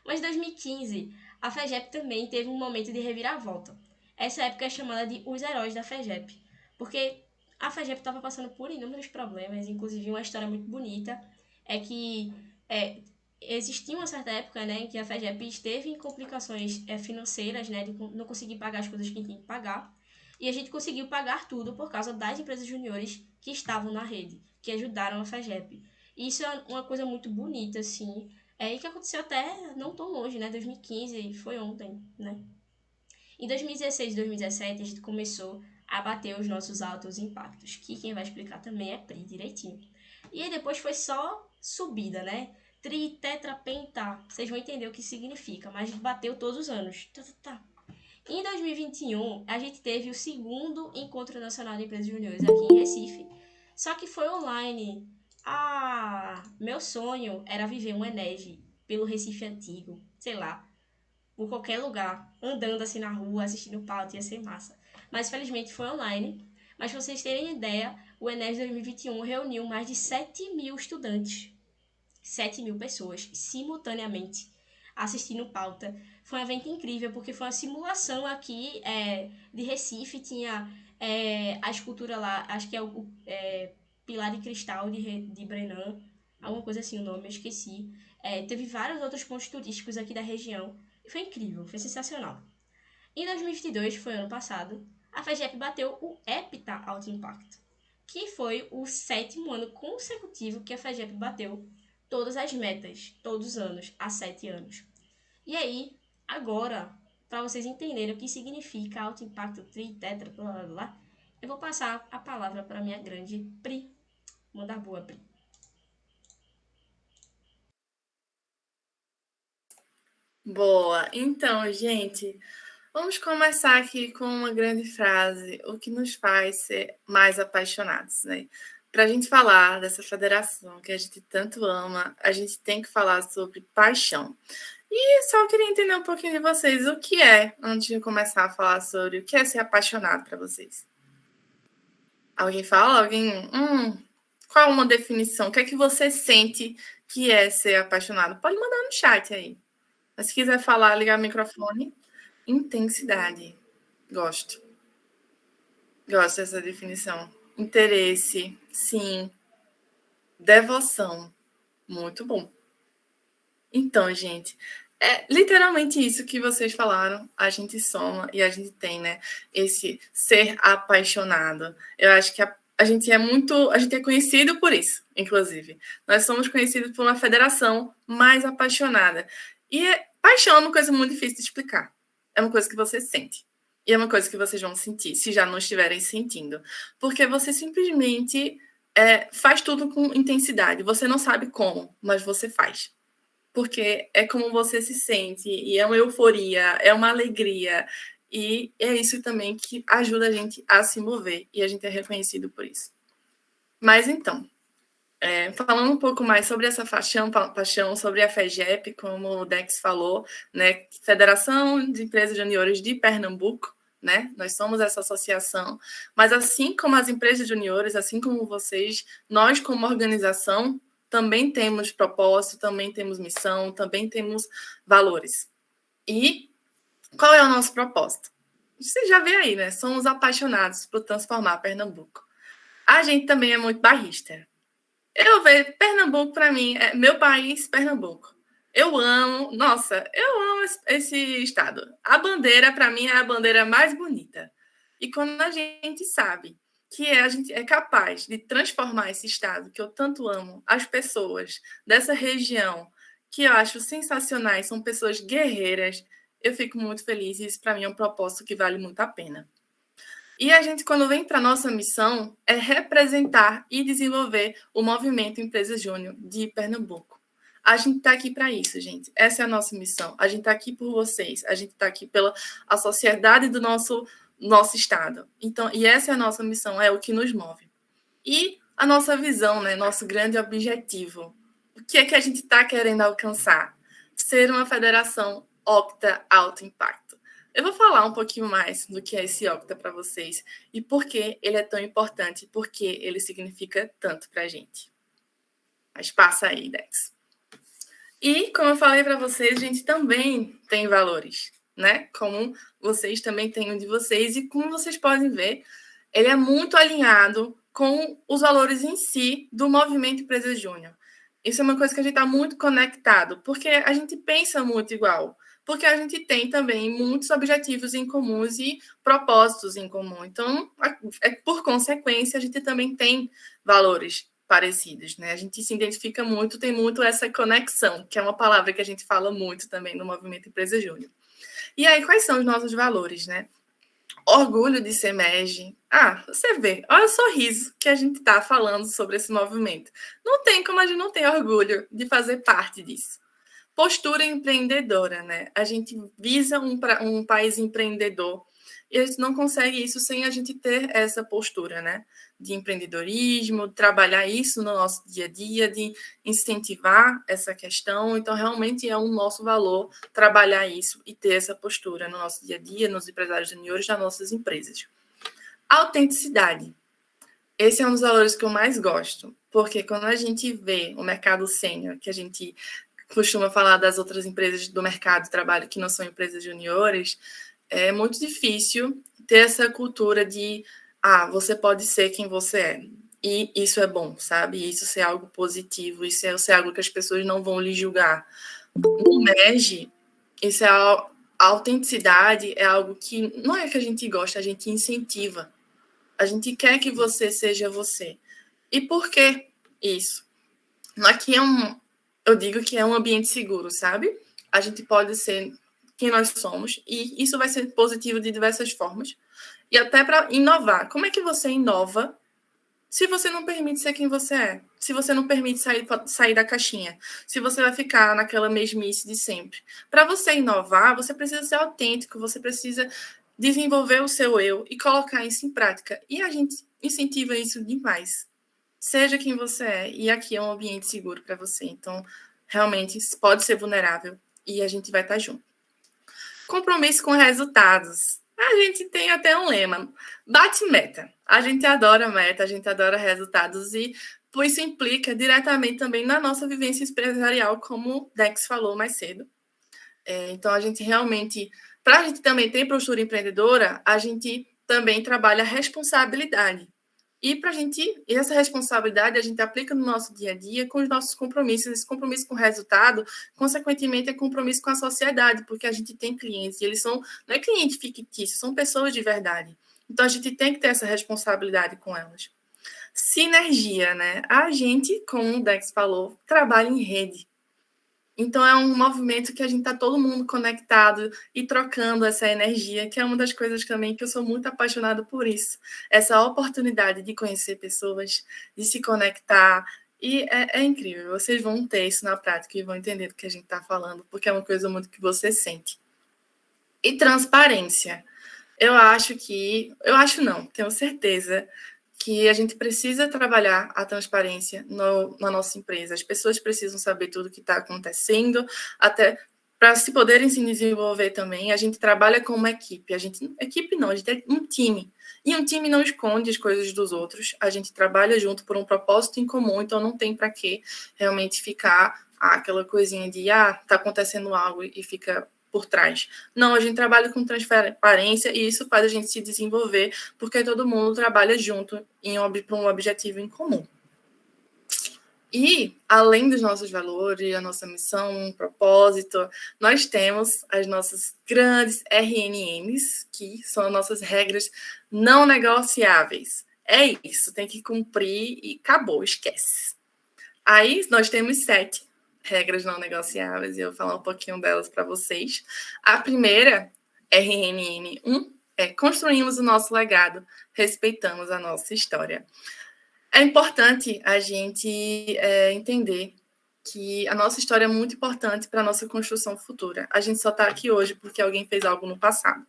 Mas em 2015, a FEGEP também teve um momento de reviravolta. Essa época é chamada de Os Heróis da FEGEP, porque a FEGEP estava passando por inúmeros problemas, inclusive uma história muito bonita é que é, existia uma certa época, né, em que a FEGEP esteve em complicações financeiras, né, de não conseguir pagar as coisas que tinha que pagar, e a gente conseguiu pagar tudo por causa das empresas juniores que estavam na rede, que ajudaram a FEGEP. E isso é uma coisa muito bonita, assim, e que aconteceu até não tão longe, né, 2015, foi ontem, né. Em 2016 e 2017, a gente começou a bater os nossos altos impactos, que quem vai explicar também é Pri direitinho. E aí depois foi só subida, né? Tri, tetra, penta, vocês vão entender o que significa, mas a gente bateu todos os anos. Em 2021, a gente teve o segundo Encontro Nacional de Empresas Juniores aqui em Recife, só que foi online. Meu sonho era viver um Enege pelo Recife Antigo, sei lá, por qualquer lugar, andando assim na rua, assistindo o pauta, ia ser massa. Mas felizmente foi online. Mas pra vocês terem ideia, o Enes 2021 reuniu mais de 7.000 estudantes, 7.000 pessoas, simultaneamente, assistindo pauta. Foi um evento incrível, porque foi uma simulação aqui de Recife, tinha a escultura lá, acho que é o Pilar de Cristal de Brenan, alguma coisa assim o nome, eu esqueci. Teve vários outros pontos turísticos aqui da região, e foi incrível, foi sensacional. Em 2022, foi ano passado, a FEGEP bateu o Hepta Alto Impacto, que foi o 7º ano consecutivo que a FEGEP bateu todas as metas, todos os anos, há 7 anos. E aí, agora, para vocês entenderem o que significa alto impacto, tri, tetra, blá blá blá, eu vou passar a palavra para minha grande Pri. Manda boa, Pri. Boa. Então, gente, vamos começar aqui com uma grande frase, o que nos faz ser mais apaixonados, né? Para a gente falar dessa federação que a gente tanto ama, a gente tem que falar sobre paixão. E só queria entender um pouquinho de vocês, o que é, antes de começar a falar sobre o que é ser apaixonado para vocês? Alguém fala? Alguém? Qual uma definição? O que é que você sente que é ser apaixonado? Pode mandar no chat aí. Mas se quiser falar, ligar o microfone. Intensidade. Gosto. Gosto dessa definição. Interesse, sim. Devoção. Muito bom. Então, gente, é literalmente isso que vocês falaram. A gente soma e a gente tem, né? Esse ser apaixonado. Eu acho que a gente é conhecido por isso, inclusive. Nós somos conhecidos por uma federação mais apaixonada. E paixão é uma coisa muito difícil de explicar. É uma coisa que você sente. E é uma coisa que vocês vão sentir, se já não estiverem sentindo. Porque você simplesmente faz tudo com intensidade. Você não sabe como, mas você faz. Porque é como você se sente, e é uma euforia, é uma alegria. E é isso também que ajuda a gente a se mover. E a gente é reconhecido por isso. Mas então, falando um pouco mais sobre essa paixão, sobre a FEGEP, como o Dex falou, né, Federação de Empresas Juniores de Pernambuco, né, nós somos essa associação, mas assim como as empresas juniores, assim como vocês, nós como organização também temos propósito, também temos missão, também temos valores. E qual é o nosso propósito? Você já vê aí, né, somos apaixonados por transformar Pernambuco. A gente também é muito bairrista. Eu vejo Pernambuco, para mim, é meu país, Pernambuco. Eu amo esse estado. A bandeira, para mim, é a bandeira mais bonita. E quando a gente sabe que a gente é capaz de transformar esse estado, que eu tanto amo, as pessoas dessa região, que eu acho sensacionais, são pessoas guerreiras, eu fico muito feliz. E isso, para mim, é um propósito que vale muito a pena. E a gente, quando vem para a nossa missão, é representar e desenvolver o movimento Empresa Júnior de Pernambuco. A gente está aqui para isso, gente. Essa é a nossa missão. A gente está aqui por vocês. A gente está aqui pela a sociedade do nosso estado. Então, e essa é a nossa missão, é o que nos move. E a nossa visão, né? Nosso grande objetivo. O que é que a gente está querendo alcançar? Ser uma federação Octa Alto Impacto. Eu vou falar um pouquinho mais do que é esse Octa para vocês e por que ele é tão importante, por que ele significa tanto para a gente. Mas passa aí, Dex. E, como eu falei para vocês, a gente também tem valores, né? Como vocês também têm um de vocês. E como vocês podem ver, ele é muito alinhado com os valores em si do movimento Empresa Júnior. Isso é uma coisa que a gente está muito conectado, porque a gente pensa muito igual. Porque a gente tem também muitos objetivos em comuns e propósitos em comum. Então, por consequência, a gente também tem valores parecidos, né? A gente se identifica muito, tem muito essa conexão, que é uma palavra que a gente fala muito também no movimento Empresa Júnior. E aí, quais são os nossos valores, né? Orgulho de ser MEG. Você vê, olha o sorriso que a gente está falando sobre esse movimento. Não tem como a gente não ter orgulho de fazer parte disso. Postura empreendedora, né? A gente visa um país empreendedor e a gente não consegue isso sem a gente ter essa postura, né? De empreendedorismo, trabalhar isso no nosso dia a dia, de incentivar essa questão. Então, realmente é um nosso valor trabalhar isso e ter essa postura no nosso dia a dia, nos empresários juniores, das nossas empresas. Autenticidade. Esse é um dos valores que eu mais gosto, porque quando a gente vê o mercado sênior, que a gente costuma falar das outras empresas do mercado de trabalho que não são empresas juniores, é muito difícil ter essa cultura de você pode ser quem você é. E isso é bom, sabe? Isso é algo positivo, isso é algo que as pessoas não vão lhe julgar. No MEG, isso a autenticidade é algo que não é que a gente gosta, a gente incentiva. A gente quer que você seja você. E por que isso? Aqui eu digo que é um ambiente seguro, sabe? A gente pode ser quem nós somos e isso vai ser positivo de diversas formas. E até para inovar. Como é que você inova se você não permite ser quem você é? Se você não permite sair da caixinha? Se você vai ficar naquela mesmice de sempre? Para você inovar, você precisa ser autêntico, você precisa desenvolver o seu eu e colocar isso em prática. E a gente incentiva isso demais. Seja quem você é, e aqui é um ambiente seguro para você. Então, realmente, pode ser vulnerável e a gente vai estar junto. Compromisso com resultados. A gente tem até um lema, bate meta. A gente adora meta, a gente adora resultados e isso implica diretamente também na nossa vivência empresarial, como o Dex falou mais cedo. Então, a gente realmente, para a gente também ter postura empreendedora, a gente também trabalha responsabilidade. E essa responsabilidade a gente aplica no nosso dia a dia com os nossos compromissos. Esse compromisso com o resultado, consequentemente, é compromisso com a sociedade, porque a gente tem clientes, e eles não é cliente fictício, são pessoas de verdade. Então, a gente tem que ter essa responsabilidade com elas. Sinergia, né? A gente, como o Dex falou, trabalha em rede. Então, é um movimento que a gente está todo mundo conectado e trocando essa energia, que é uma das coisas também que eu sou muito apaixonada por isso. Essa oportunidade de conhecer pessoas, de se conectar. E é incrível. Vocês vão ter isso na prática e vão entender do que a gente está falando, porque é uma coisa muito que você sente. E transparência. Eu acho não, tenho certeza que a gente precisa trabalhar a transparência na nossa empresa. As pessoas precisam saber tudo o que está acontecendo, até para se poderem se desenvolver também. A gente trabalha como uma equipe. Equipe não, a gente é um time. E um time não esconde as coisas dos outros. A gente trabalha junto por um propósito em comum, então não tem para que realmente ficar aquela coisinha de está acontecendo algo e fica por trás. Não, a gente trabalha com transparência e isso faz a gente se desenvolver, porque todo mundo trabalha junto para um objetivo em comum. E, além dos nossos valores, a nossa missão, um propósito, nós temos as nossas grandes RNNs, que são as nossas regras não negociáveis. É isso, tem que cumprir e acabou, esquece. Aí, nós temos 7 regras não negociáveis, e eu vou falar um pouquinho delas para vocês. A primeira, RNN1, é construímos o nosso legado, respeitamos a nossa história. É importante a gente entender que a nossa história é muito importante para a nossa construção futura. A gente só está aqui hoje porque alguém fez algo no passado.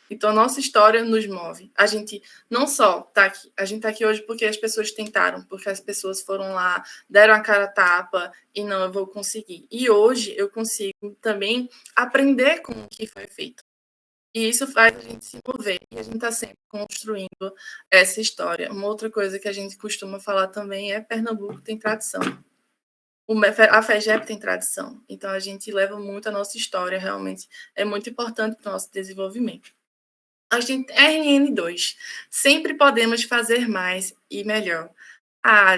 Então, a nossa história nos move. A gente não só está aqui, a gente está aqui hoje porque as pessoas tentaram, porque as pessoas foram lá, deram a cara a tapa e não, eu vou conseguir. E hoje eu consigo também aprender com o que foi feito. E isso faz a gente se mover. E a gente está sempre construindo essa história. Uma outra coisa que a gente costuma falar também é Pernambuco tem tradição. A FEGEP tem tradição. Então, a gente leva muito a nossa história, realmente. É muito importante para o nosso desenvolvimento. A gente, RN2, sempre podemos fazer mais e melhor.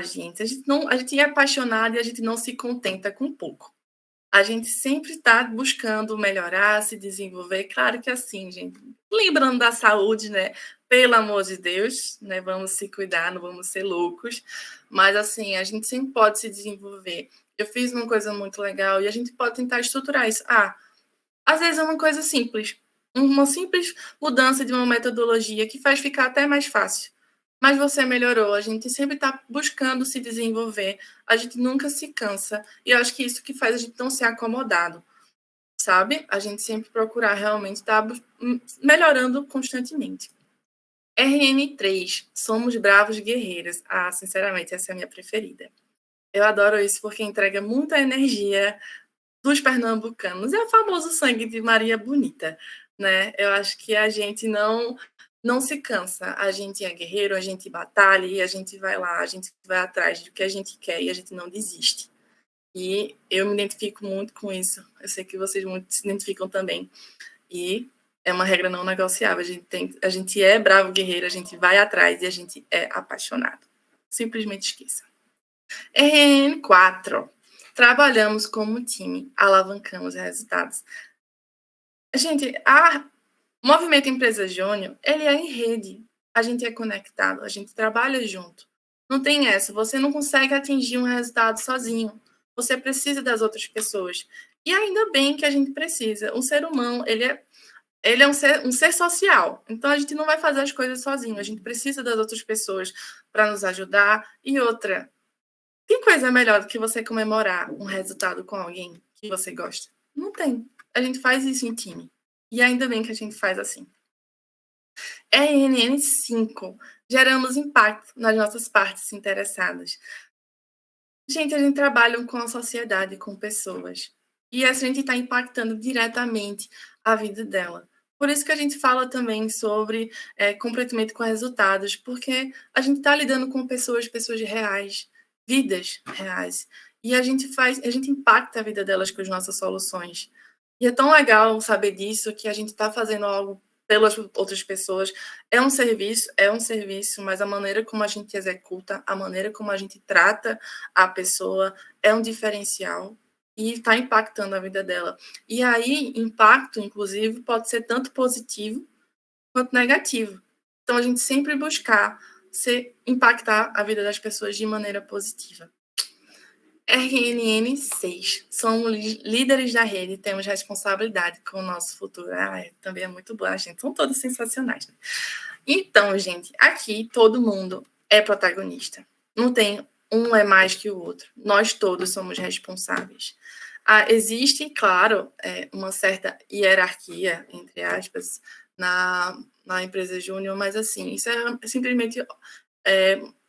Gente, a gente é apaixonado e a gente não se contenta com pouco. A gente sempre está buscando melhorar, se desenvolver. Claro que assim, gente, lembrando da saúde, né? Pelo amor de Deus, né? Vamos se cuidar, não vamos ser loucos. Mas assim, a gente sempre pode se desenvolver. Eu fiz uma coisa muito legal e a gente pode tentar estruturar isso. Às vezes é uma coisa simples. Uma simples mudança de uma metodologia que faz ficar até mais fácil. Mas você melhorou, a gente sempre está buscando se desenvolver, a gente nunca se cansa, e eu acho que isso que faz a gente não ser acomodado, sabe? A gente sempre procurar realmente estar melhorando constantemente. RN3, somos bravos guerreiros. Sinceramente, essa é a minha preferida. Eu adoro isso porque entrega muita energia dos pernambucanos. É o famoso sangue de Maria Bonita, né? Eu acho que a gente não se cansa. A gente é guerreiro, a gente batalha e a gente vai lá, a gente vai atrás do que a gente quer e a gente não desiste. E eu me identifico muito com isso. Eu sei que vocês muito se identificam também. E é uma regra não negociável. A gente é bravo guerreiro, a gente vai atrás e a gente é apaixonado. Simplesmente esqueça. RN4. Trabalhamos como time, alavancamos resultados. Gente, o Movimento Empresa Júnior, ele é em rede. A gente é conectado, a gente trabalha junto. Não tem essa, você não consegue atingir um resultado sozinho. Você precisa das outras pessoas. E ainda bem que a gente precisa. Um ser humano, ele é um ser social. Então, a gente não vai fazer as coisas sozinho. A gente precisa das outras pessoas para nos ajudar. E outra, tem coisa melhor do que você comemorar um resultado com alguém que você gosta? Não tem. A gente faz isso em time. E ainda bem que a gente faz assim. RNN5. Geramos impacto nas nossas partes interessadas. Gente, a gente trabalha com a sociedade, com pessoas. E a gente está impactando diretamente a vida dela. Por isso que a gente fala também sobre comprometimento com resultados, porque a gente está lidando com pessoas reais, vidas reais. E a gente impacta a vida delas com as nossas soluções. E é tão legal saber disso, que a gente está fazendo algo pelas outras pessoas. É um serviço, mas a maneira como a gente executa, a maneira como a gente trata a pessoa é um diferencial e está impactando a vida dela. E aí, impacto, inclusive, pode ser tanto positivo quanto negativo. Então, a gente sempre buscar impactar a vida das pessoas de maneira positiva. RNN 6. Somos líderes da rede, temos responsabilidade com o nosso futuro. Também é muito boa, gente. São todos sensacionais. Né? Então, gente, aqui todo mundo é protagonista. Não tem um é mais que o outro. Nós todos somos responsáveis. Existe, claro, uma certa hierarquia, entre aspas, na empresa júnior, mas assim, isso é simplesmente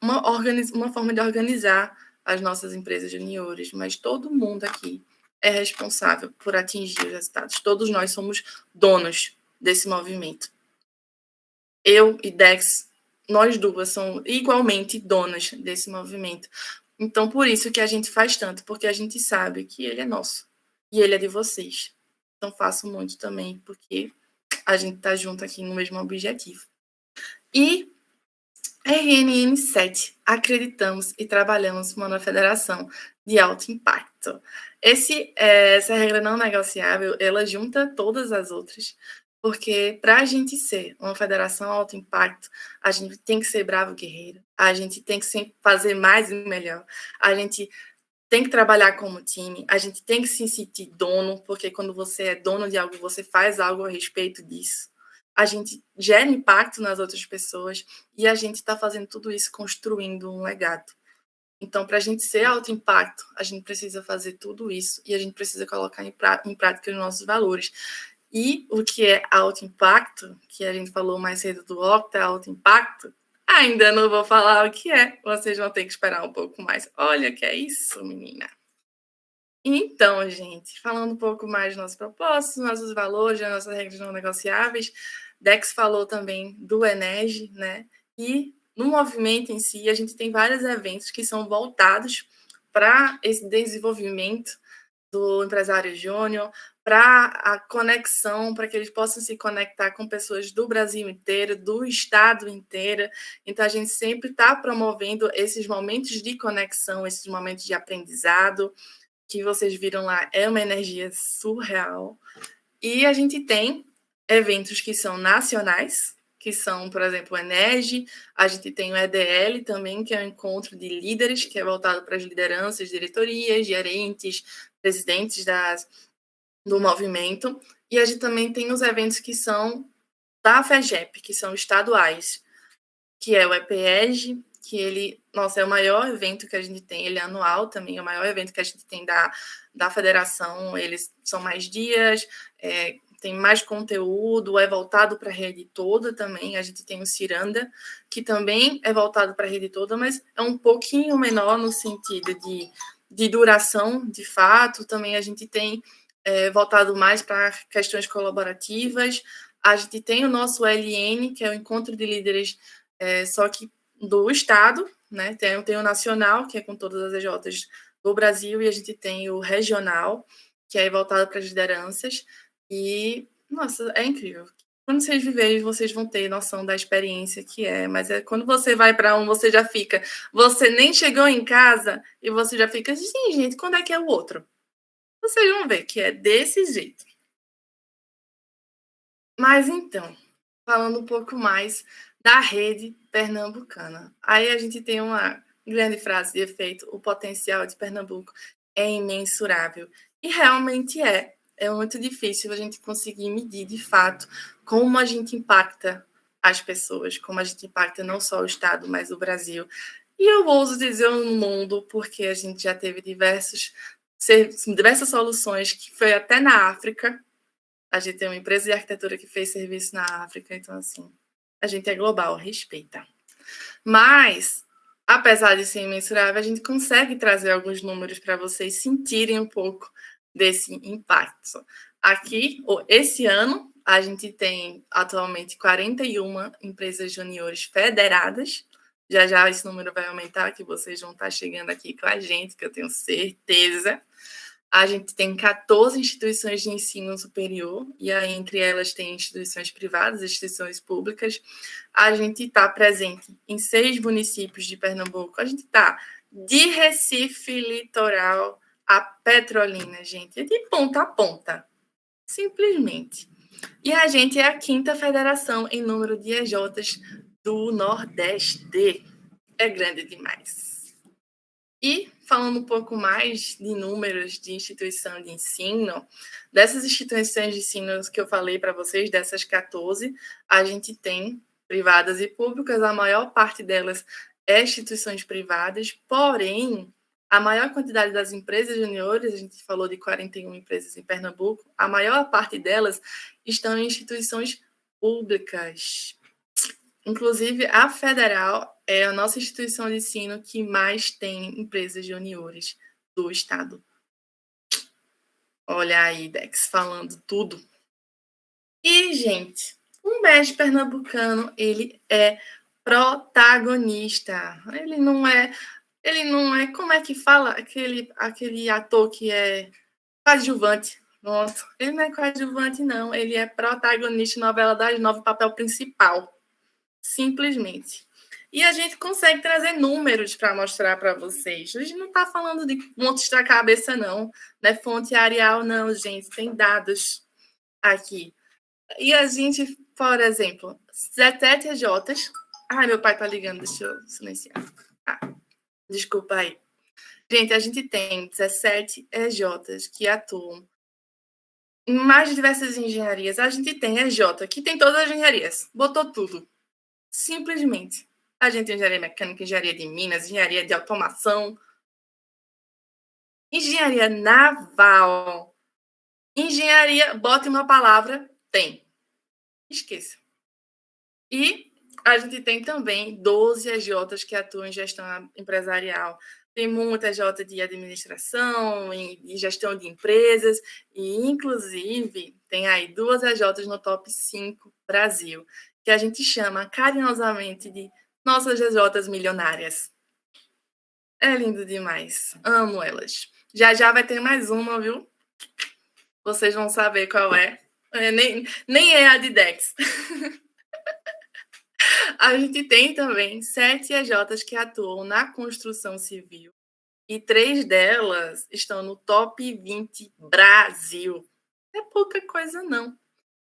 uma forma de organizar as nossas empresas juniores, mas todo mundo aqui é responsável por atingir os resultados. Todos nós somos donos desse movimento. Eu e Dex, nós duas somos igualmente donas desse movimento. Então, por isso que a gente faz tanto, porque a gente sabe que ele é nosso e ele é de vocês. Então, faço muito também, porque a gente está junto aqui no mesmo objetivo. E RNN 7, acreditamos e trabalhamos com uma federação de alto impacto. Essa regra não negociável, ela junta todas as outras, porque para a gente ser uma federação alto impacto, a gente tem que ser bravo guerreiro, a gente tem que sempre fazer mais e melhor, a gente tem que trabalhar como time, a gente tem que se sentir dono, porque quando você é dono de algo, você faz algo a respeito disso. A gente gera impacto nas outras pessoas e a gente está fazendo tudo isso construindo um legado. Então, para a gente ser alto impacto, a gente precisa fazer tudo isso e a gente precisa colocar em prática os nossos valores. E o que é alto impacto, que a gente falou mais cedo do Octa, alto impacto, ainda não vou falar o que é. Vocês vão ter que esperar um pouco mais. Olha que é isso, menina. Então, gente, falando um pouco mais dos nossos propósitos, nossos valores, das nossas regras não negociáveis, Dex falou também do Energy, né? E no movimento em si, a gente tem vários eventos que são voltados para esse desenvolvimento do empresário júnior, para a conexão, para que eles possam se conectar com pessoas do Brasil inteiro, do estado inteiro. Então, a gente sempre está promovendo esses momentos de conexão, esses momentos de aprendizado, que vocês viram lá, é uma energia surreal. E a gente tem eventos que são nacionais, que são, por exemplo, o Energy, a gente tem o EDL também, que é um encontro de líderes, que é voltado para as lideranças, diretorias, gerentes, presidentes do movimento, e a gente também tem os eventos que são da FEGEP, que são estaduais, que é o EPEG, que ele, é o maior evento que a gente tem, ele é anual também, é o maior evento que a gente tem da federação, eles são mais dias, tem mais conteúdo, é voltado para a rede toda também. A gente tem o Ciranda, que também é voltado para a rede toda, mas é um pouquinho menor no sentido de duração, de fato. Também a gente tem voltado mais para questões colaborativas. A gente tem o nosso LN, que é o Encontro de Líderes, só que do Estado, né? Tem o Nacional, que é com todas as EJs do Brasil, e a gente tem o Regional, que é voltado para as lideranças. E, nossa, é incrível. Quando vocês viverem, vocês vão ter noção da experiência que é. Mas quando você vai para um, você já fica... Você nem chegou em casa e você já fica... Sim, gente, quando é que é o outro? Vocês vão ver que é desse jeito. Mas, então, falando um pouco mais da rede pernambucana. Aí a gente tem uma grande frase de efeito: o potencial de Pernambuco é imensurável. E realmente é. É muito difícil a gente conseguir medir, de fato, como a gente impacta as pessoas, como a gente impacta não só o Estado, mas o Brasil. E eu ouso dizer o mundo, porque a gente já teve diversas soluções, que foi até na África. A gente tem uma empresa de arquitetura que fez serviço na África, então, assim, a gente é global, respeita. Mas, apesar de ser imensurável, a gente consegue trazer alguns números para vocês sentirem um pouco desse impacto. Aqui, esse ano, a gente tem atualmente 41 empresas juniores federadas. Já já esse número vai aumentar, que vocês vão estar chegando aqui com a gente, que eu tenho certeza. A gente tem 14 instituições de ensino superior, e aí entre elas tem instituições privadas, instituições públicas. A gente está presente em 6 municípios de Pernambuco. A gente está de Recife Litoral a Petrolina, gente. É de ponta a ponta, simplesmente. E a gente é a 5ª federação em número de EJs do Nordeste. É grande demais. E, falando um pouco mais de números de instituição de ensino, dessas instituições de ensino que eu falei para vocês, dessas 14, a gente tem privadas e públicas, a maior parte delas é instituições privadas, porém, a maior quantidade das empresas juniores, a gente falou de 41 empresas em Pernambuco, a maior parte delas estão em instituições públicas. Inclusive, a Federal é a nossa instituição de ensino que mais tem empresas juniores do estado. Olha aí, Dex, falando tudo. E, gente, o MES pernambucano, ele é protagonista. Ele não é, como é que fala? Aquele ator que é coadjuvante. Nossa, ele não é coadjuvante, não. Ele é protagonista em novela das 9, papel principal. Simplesmente. E a gente consegue trazer números para mostrar para vocês. A gente não está falando de montes da cabeça, não. Não é fonte Arial, não, gente. Tem dados aqui. E a gente, por exemplo, 17 EJs. Ai, meu pai tá ligando, deixa eu silenciar. Desculpa aí. Gente, a gente tem 17 EJs que atuam em mais diversas engenharias. A gente tem EJ, que tem todas as engenharias. Botou tudo. Simplesmente. A gente tem engenharia mecânica, engenharia de minas, engenharia de automação, engenharia naval, engenharia, bote uma palavra, tem. Esqueça. E a gente tem também 12 EJs que atuam em gestão empresarial. Tem muita EJ de administração, de gestão de empresas, e inclusive tem aí 2 EJs no top 5 Brasil, que a gente chama carinhosamente de nossas EJs milionárias. É lindo demais. Amo elas. Já já vai ter mais uma, viu? Vocês vão saber qual é. Nem é a de Dex. A gente tem também 7 EJs que atuam na construção civil e 3 delas estão no top 20 Brasil. Não é pouca coisa, não.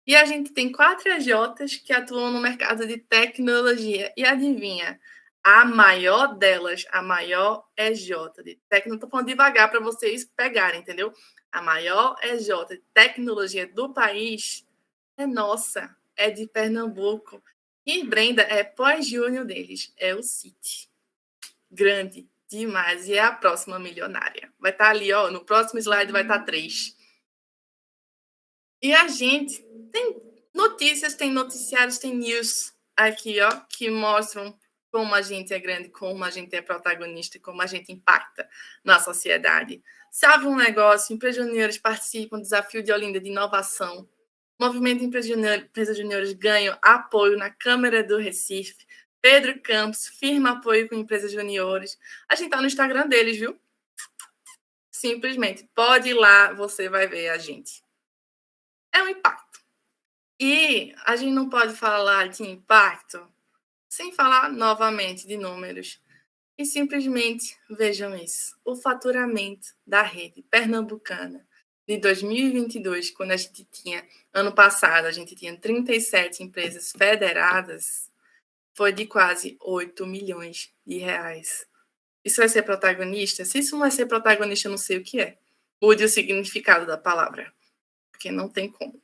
E a gente tem 4 EJs que atuam no mercado de tecnologia. E adivinha? A maior delas, a maior EJ de tecnologia, estou falando devagar para vocês pegarem, entendeu? A maior EJ de tecnologia do país é nossa, é de Pernambuco. E Brenda é pós-júnior deles, é o CIT. Grande demais. E é a próxima milionária. Vai estar ali, ó, no próximo slide vai estar 3. E a gente tem notícias, tem noticiários, tem news aqui, ó, que mostram como a gente é grande, como a gente é protagonista, como a gente impacta na sociedade. Sabe um negócio? Empresas juniores participam do desafio de Olinda de inovação. O movimento Empresas Juniores ganha apoio na Câmara do Recife. Pedro Campos firma apoio com empresas juniores. A gente está no Instagram deles, viu? Simplesmente. Pode ir lá, você vai ver a gente. É um impacto. E a gente não pode falar de impacto sem falar novamente de números. E simplesmente vejam isso. O faturamento da rede pernambucana de 2022, quando a gente tinha, ano passado, a gente tinha 37 empresas federadas, foi de quase 8 milhões de reais. Isso vai ser protagonista? Se isso não vai ser protagonista, eu não sei o que é. Mude o significado da palavra, porque não tem como.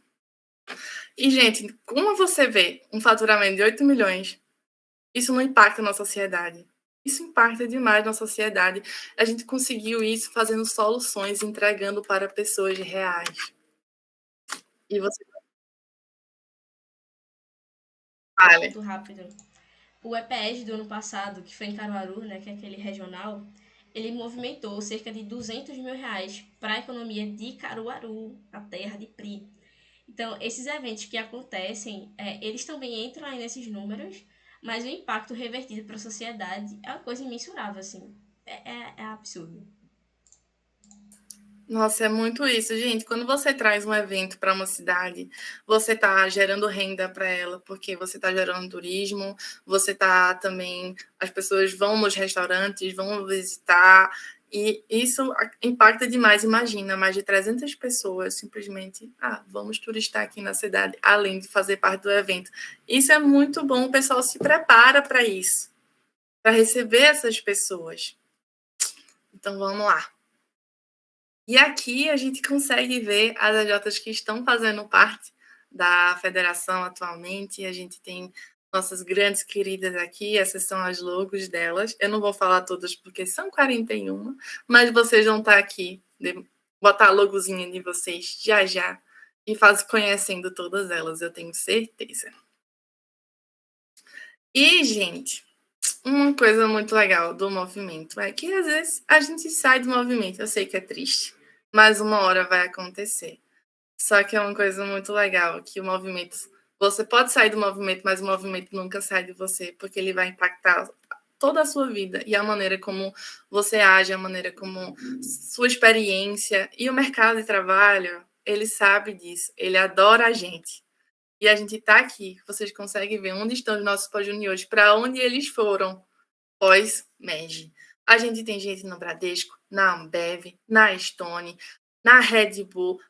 E, gente, como você vê um faturamento de 8 milhões, isso não impacta na sociedade. Isso impacta demais na sociedade. A gente conseguiu isso fazendo soluções, entregando para pessoas reais. E você... Vale. Muito rápido. O EPES do ano passado, que foi em Caruaru, né, que é aquele regional, ele movimentou cerca de 200 mil reais para a economia de Caruaru, a terra de Pri. Então, esses eventos que acontecem, eles também entram aí nesses números, mas o impacto revertido para a sociedade é uma coisa imensurável, assim. É absurdo. Nossa, é muito isso, gente. Quando você traz um evento para uma cidade, você está gerando renda para ela, porque você está gerando turismo, você está também. As pessoas vão nos restaurantes, vão visitar, e isso impacta demais. Imagina, mais de 300 pessoas simplesmente, vamos turistar aqui na cidade, além de fazer parte do evento. Isso é muito bom, o pessoal se prepara para isso, para receber essas pessoas. Então, vamos lá. E aqui a gente consegue ver as AJs que estão fazendo parte da federação atualmente. A gente tem nossas grandes queridas aqui, essas são as logos delas. Eu não vou falar todas porque são 41, mas vocês vão estar aqui, botar a logozinha de vocês já já e conhecendo todas elas, eu tenho certeza. E, gente, uma coisa muito legal do movimento é que às vezes a gente sai do movimento. Eu sei que é triste, mas uma hora vai acontecer. Só que é uma coisa muito legal, que o movimento... Você pode sair do movimento, mas o movimento nunca sai de você, porque ele vai impactar toda a sua vida e a maneira como você age, a maneira como sua experiência e o mercado de trabalho, ele sabe disso, ele adora a gente. E a gente está aqui, vocês conseguem ver onde estão os nossos pós-juniores, para onde eles foram pós-MEG. A gente tem gente no Bradesco, na Ambev, na Stone, na Red Bull,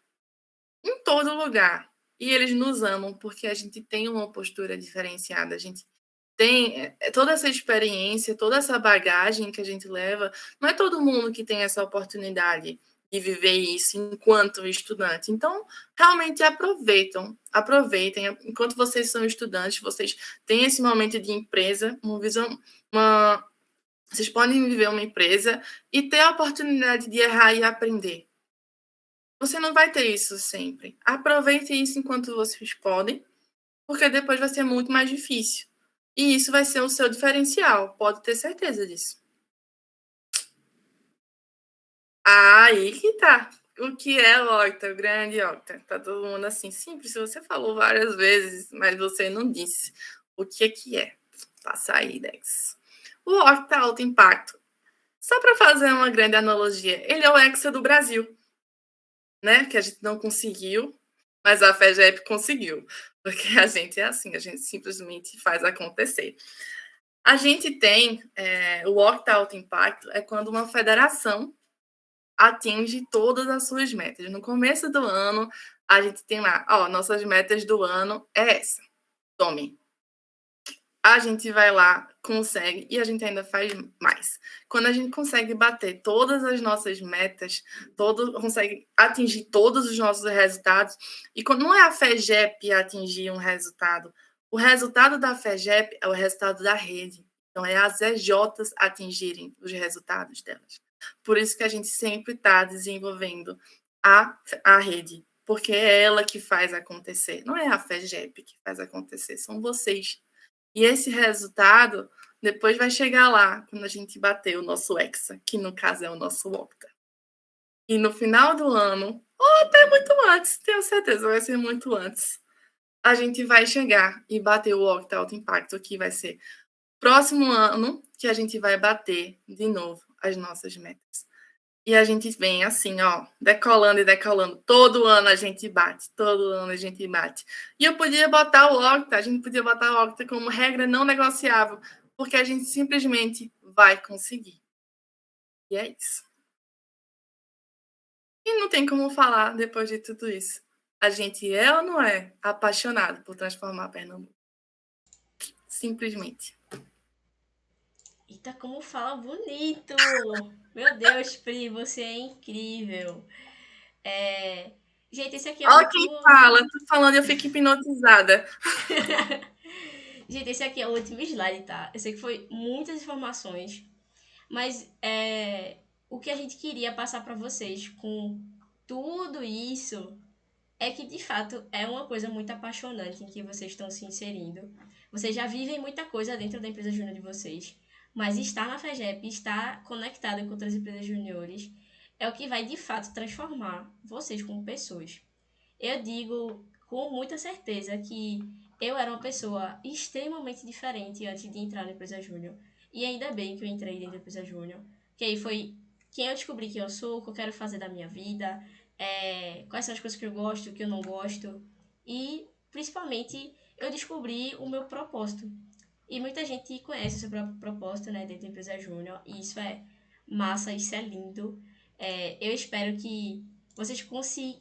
em todo lugar. E eles nos amam porque a gente tem uma postura diferenciada, a gente tem toda essa experiência, toda essa bagagem que a gente leva. Não é todo mundo que tem essa oportunidade de viver isso enquanto estudante. Então, realmente aproveitem. Enquanto vocês são estudantes, vocês têm esse momento de empresa, vocês podem viver uma empresa e ter a oportunidade de errar e aprender. Você não vai ter isso sempre. Aproveite isso enquanto vocês podem, porque depois vai ser muito mais difícil. E isso vai ser o seu diferencial, pode ter certeza disso. Aí que tá. O que é o Octa, o grande Octa? Tá todo mundo assim, simples, você falou várias vezes, mas você não disse o que é. Passa aí, Dex. O Octa Alto Impacto. Só para fazer uma grande analogia, ele é o Hexa do Brasil, né? Que a gente não conseguiu, mas a FEGEP conseguiu. Porque a gente é assim, a gente simplesmente faz acontecer. A gente tem o Octa Alto Impacto, é quando uma federação atinge todas as suas metas. No começo do ano, a gente tem lá, nossas metas do ano é essa. Tome. A gente vai lá, consegue, e a gente ainda faz mais. Quando a gente consegue bater todas as nossas metas, consegue atingir todos os nossos resultados, e quando não é a FEGEP atingir um resultado, o resultado da FEGEP é o resultado da rede. Então, é as EJs atingirem os resultados delas. Por isso que a gente sempre está desenvolvendo a rede, porque é ela que faz acontecer. Não é a FEGEP que faz acontecer, são vocês. E esse resultado depois vai chegar lá, quando a gente bater o nosso Hexa, que no caso é o nosso Octa. E no final do ano, ou até muito antes, tenho certeza, vai ser muito antes, a gente vai chegar e bater o Octa Alto Impacto, que vai ser próximo ano que a gente vai bater de novo as nossas metas. E a gente vem assim, decolando e decolando. Todo ano a gente bate, todo ano a gente bate. E eu podia botar o Octa, a gente podia botar o Octa como regra não negociável, porque a gente simplesmente vai conseguir. E é isso. E não tem como falar depois de tudo isso. A gente é ou não é apaixonado por transformar Pernambuco? Simplesmente. Eita, como fala bonito! Meu Deus, Pri, você é incrível. Gente, esse aqui é o Olha quem último. fala, tô falando e eu fico hipnotizada. Gente, esse aqui é o último slide, tá? Eu sei que foi muitas informações, mas o que a gente queria passar para vocês com tudo isso é que, de fato, é uma coisa muito apaixonante em que vocês estão se inserindo. Vocês já vivem muita coisa dentro da empresa júnior de vocês, mas estar na FEGEP, estar conectado com outras empresas juniores, é o que vai, de fato, transformar vocês como pessoas. Eu digo com muita certeza que eu era uma pessoa extremamente diferente antes de entrar na empresa júnior. E ainda bem que eu entrei dentro da empresa júnior, que aí foi quem eu descobri que eu sou, o que eu quero fazer da minha vida, quais são as coisas que eu gosto, que eu não gosto. E, principalmente, eu descobri o meu propósito. E muita gente conhece o seu próprio propósito, né, dentro da empresa Júnior, e isso é massa, isso é lindo. Eu espero que vocês consigam.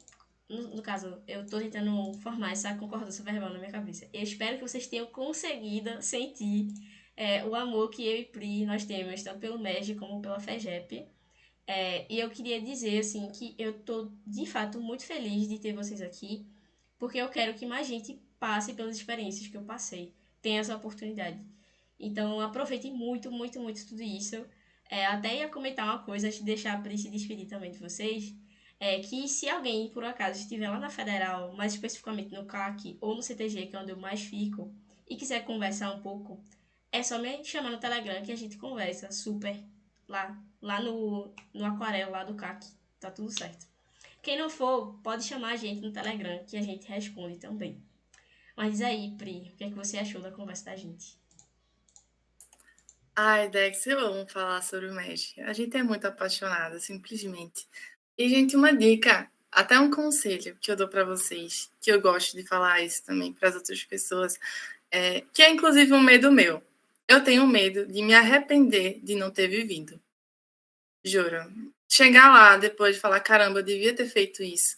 No caso, eu tô tentando formar essa concordância verbal na minha cabeça. Eu espero que vocês tenham conseguido sentir o amor que eu e Pri nós temos, tanto pelo MEG como pela FEGEP. E eu queria dizer, assim, que eu tô, de fato, muito feliz de ter vocês aqui, porque eu quero que mais gente passe pelas experiências que eu passei, tenha essa oportunidade. Então, aproveitem muito, muito, muito tudo isso. Até ia comentar uma coisa, antes de deixar a Pri se despedir também de vocês, que se alguém, por acaso, estiver lá na Federal, mais especificamente no CAC ou no CTG, que é onde eu mais fico, e quiser conversar um pouco, é só me chamar no Telegram que a gente conversa super lá no aquarela lá do CAC. Tá tudo certo. Quem não for, pode chamar a gente no Telegram que a gente responde também. Mas diz aí, Pri, o que é que você achou da conversa da gente? Ai, Dex, eu amo falar sobre o Magic. A gente é muito apaixonada, simplesmente. E, gente, uma dica, até um conselho que eu dou para vocês, que eu gosto de falar isso também para as outras pessoas, que é inclusive um medo meu. Eu tenho medo de me arrepender de não ter vivido. Juro. Chegar lá depois de falar, caramba, eu devia ter feito isso.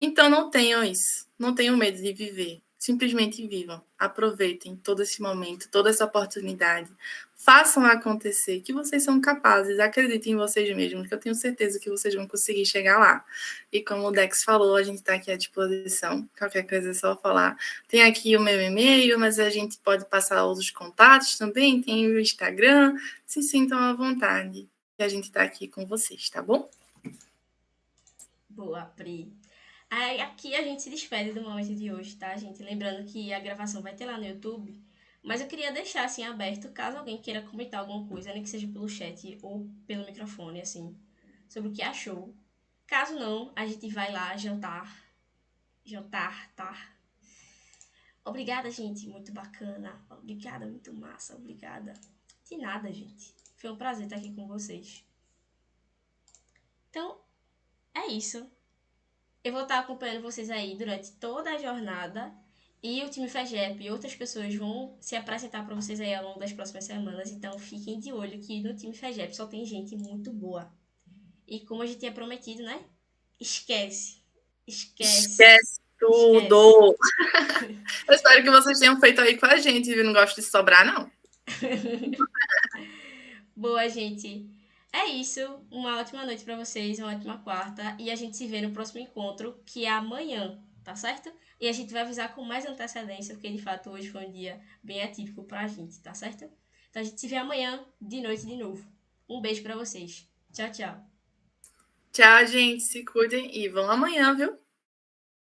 Então não tenham isso. Não tenham medo de viver. Simplesmente vivam. Aproveitem todo esse momento, toda essa oportunidade. Façam acontecer, que vocês são capazes. Acreditem em vocês mesmos, que eu tenho certeza que vocês vão conseguir chegar lá. E como o Dex falou, a gente está aqui à disposição. Qualquer coisa é só falar. Tem aqui o meu e-mail, mas a gente pode passar outros contatos também. Tem o Instagram. Se sintam à vontade. E a gente está aqui com vocês, tá bom? Boa, Pri. Aí, aqui a gente se despede do momento de hoje, tá, gente? Lembrando que a gravação vai ter lá no YouTube. Mas eu queria deixar, assim, aberto, caso alguém queira comentar alguma coisa, nem que seja pelo chat ou pelo microfone, assim, sobre o que achou. Caso não, a gente vai lá jantar. Jantar, tá? Obrigada, gente. Muito bacana. Obrigada, muito massa. Obrigada. De nada, gente. Foi um prazer estar aqui com vocês. Então, é isso. Eu vou estar acompanhando vocês aí durante toda a jornada. E o time FEGEP e outras pessoas vão se apresentar para vocês aí ao longo das próximas semanas. Então, fiquem de olho que no time FEGEP só tem gente muito boa. E como a gente tinha prometido, né? Esquece. Esquece. Esquece tudo! Eu espero que vocês tenham feito aí com a gente, viu? Não gosto de sobrar, não. Boa, gente. É isso. Uma ótima noite para vocês, uma ótima quarta. E a gente se vê no próximo encontro, que é amanhã, tá certo? E a gente vai avisar com mais antecedência, porque de fato hoje foi um dia bem atípico pra gente, tá certo? Então a gente se vê amanhã, de noite de novo. Um beijo para vocês. Tchau, tchau. Tchau, gente. Se cuidem e vão amanhã, viu?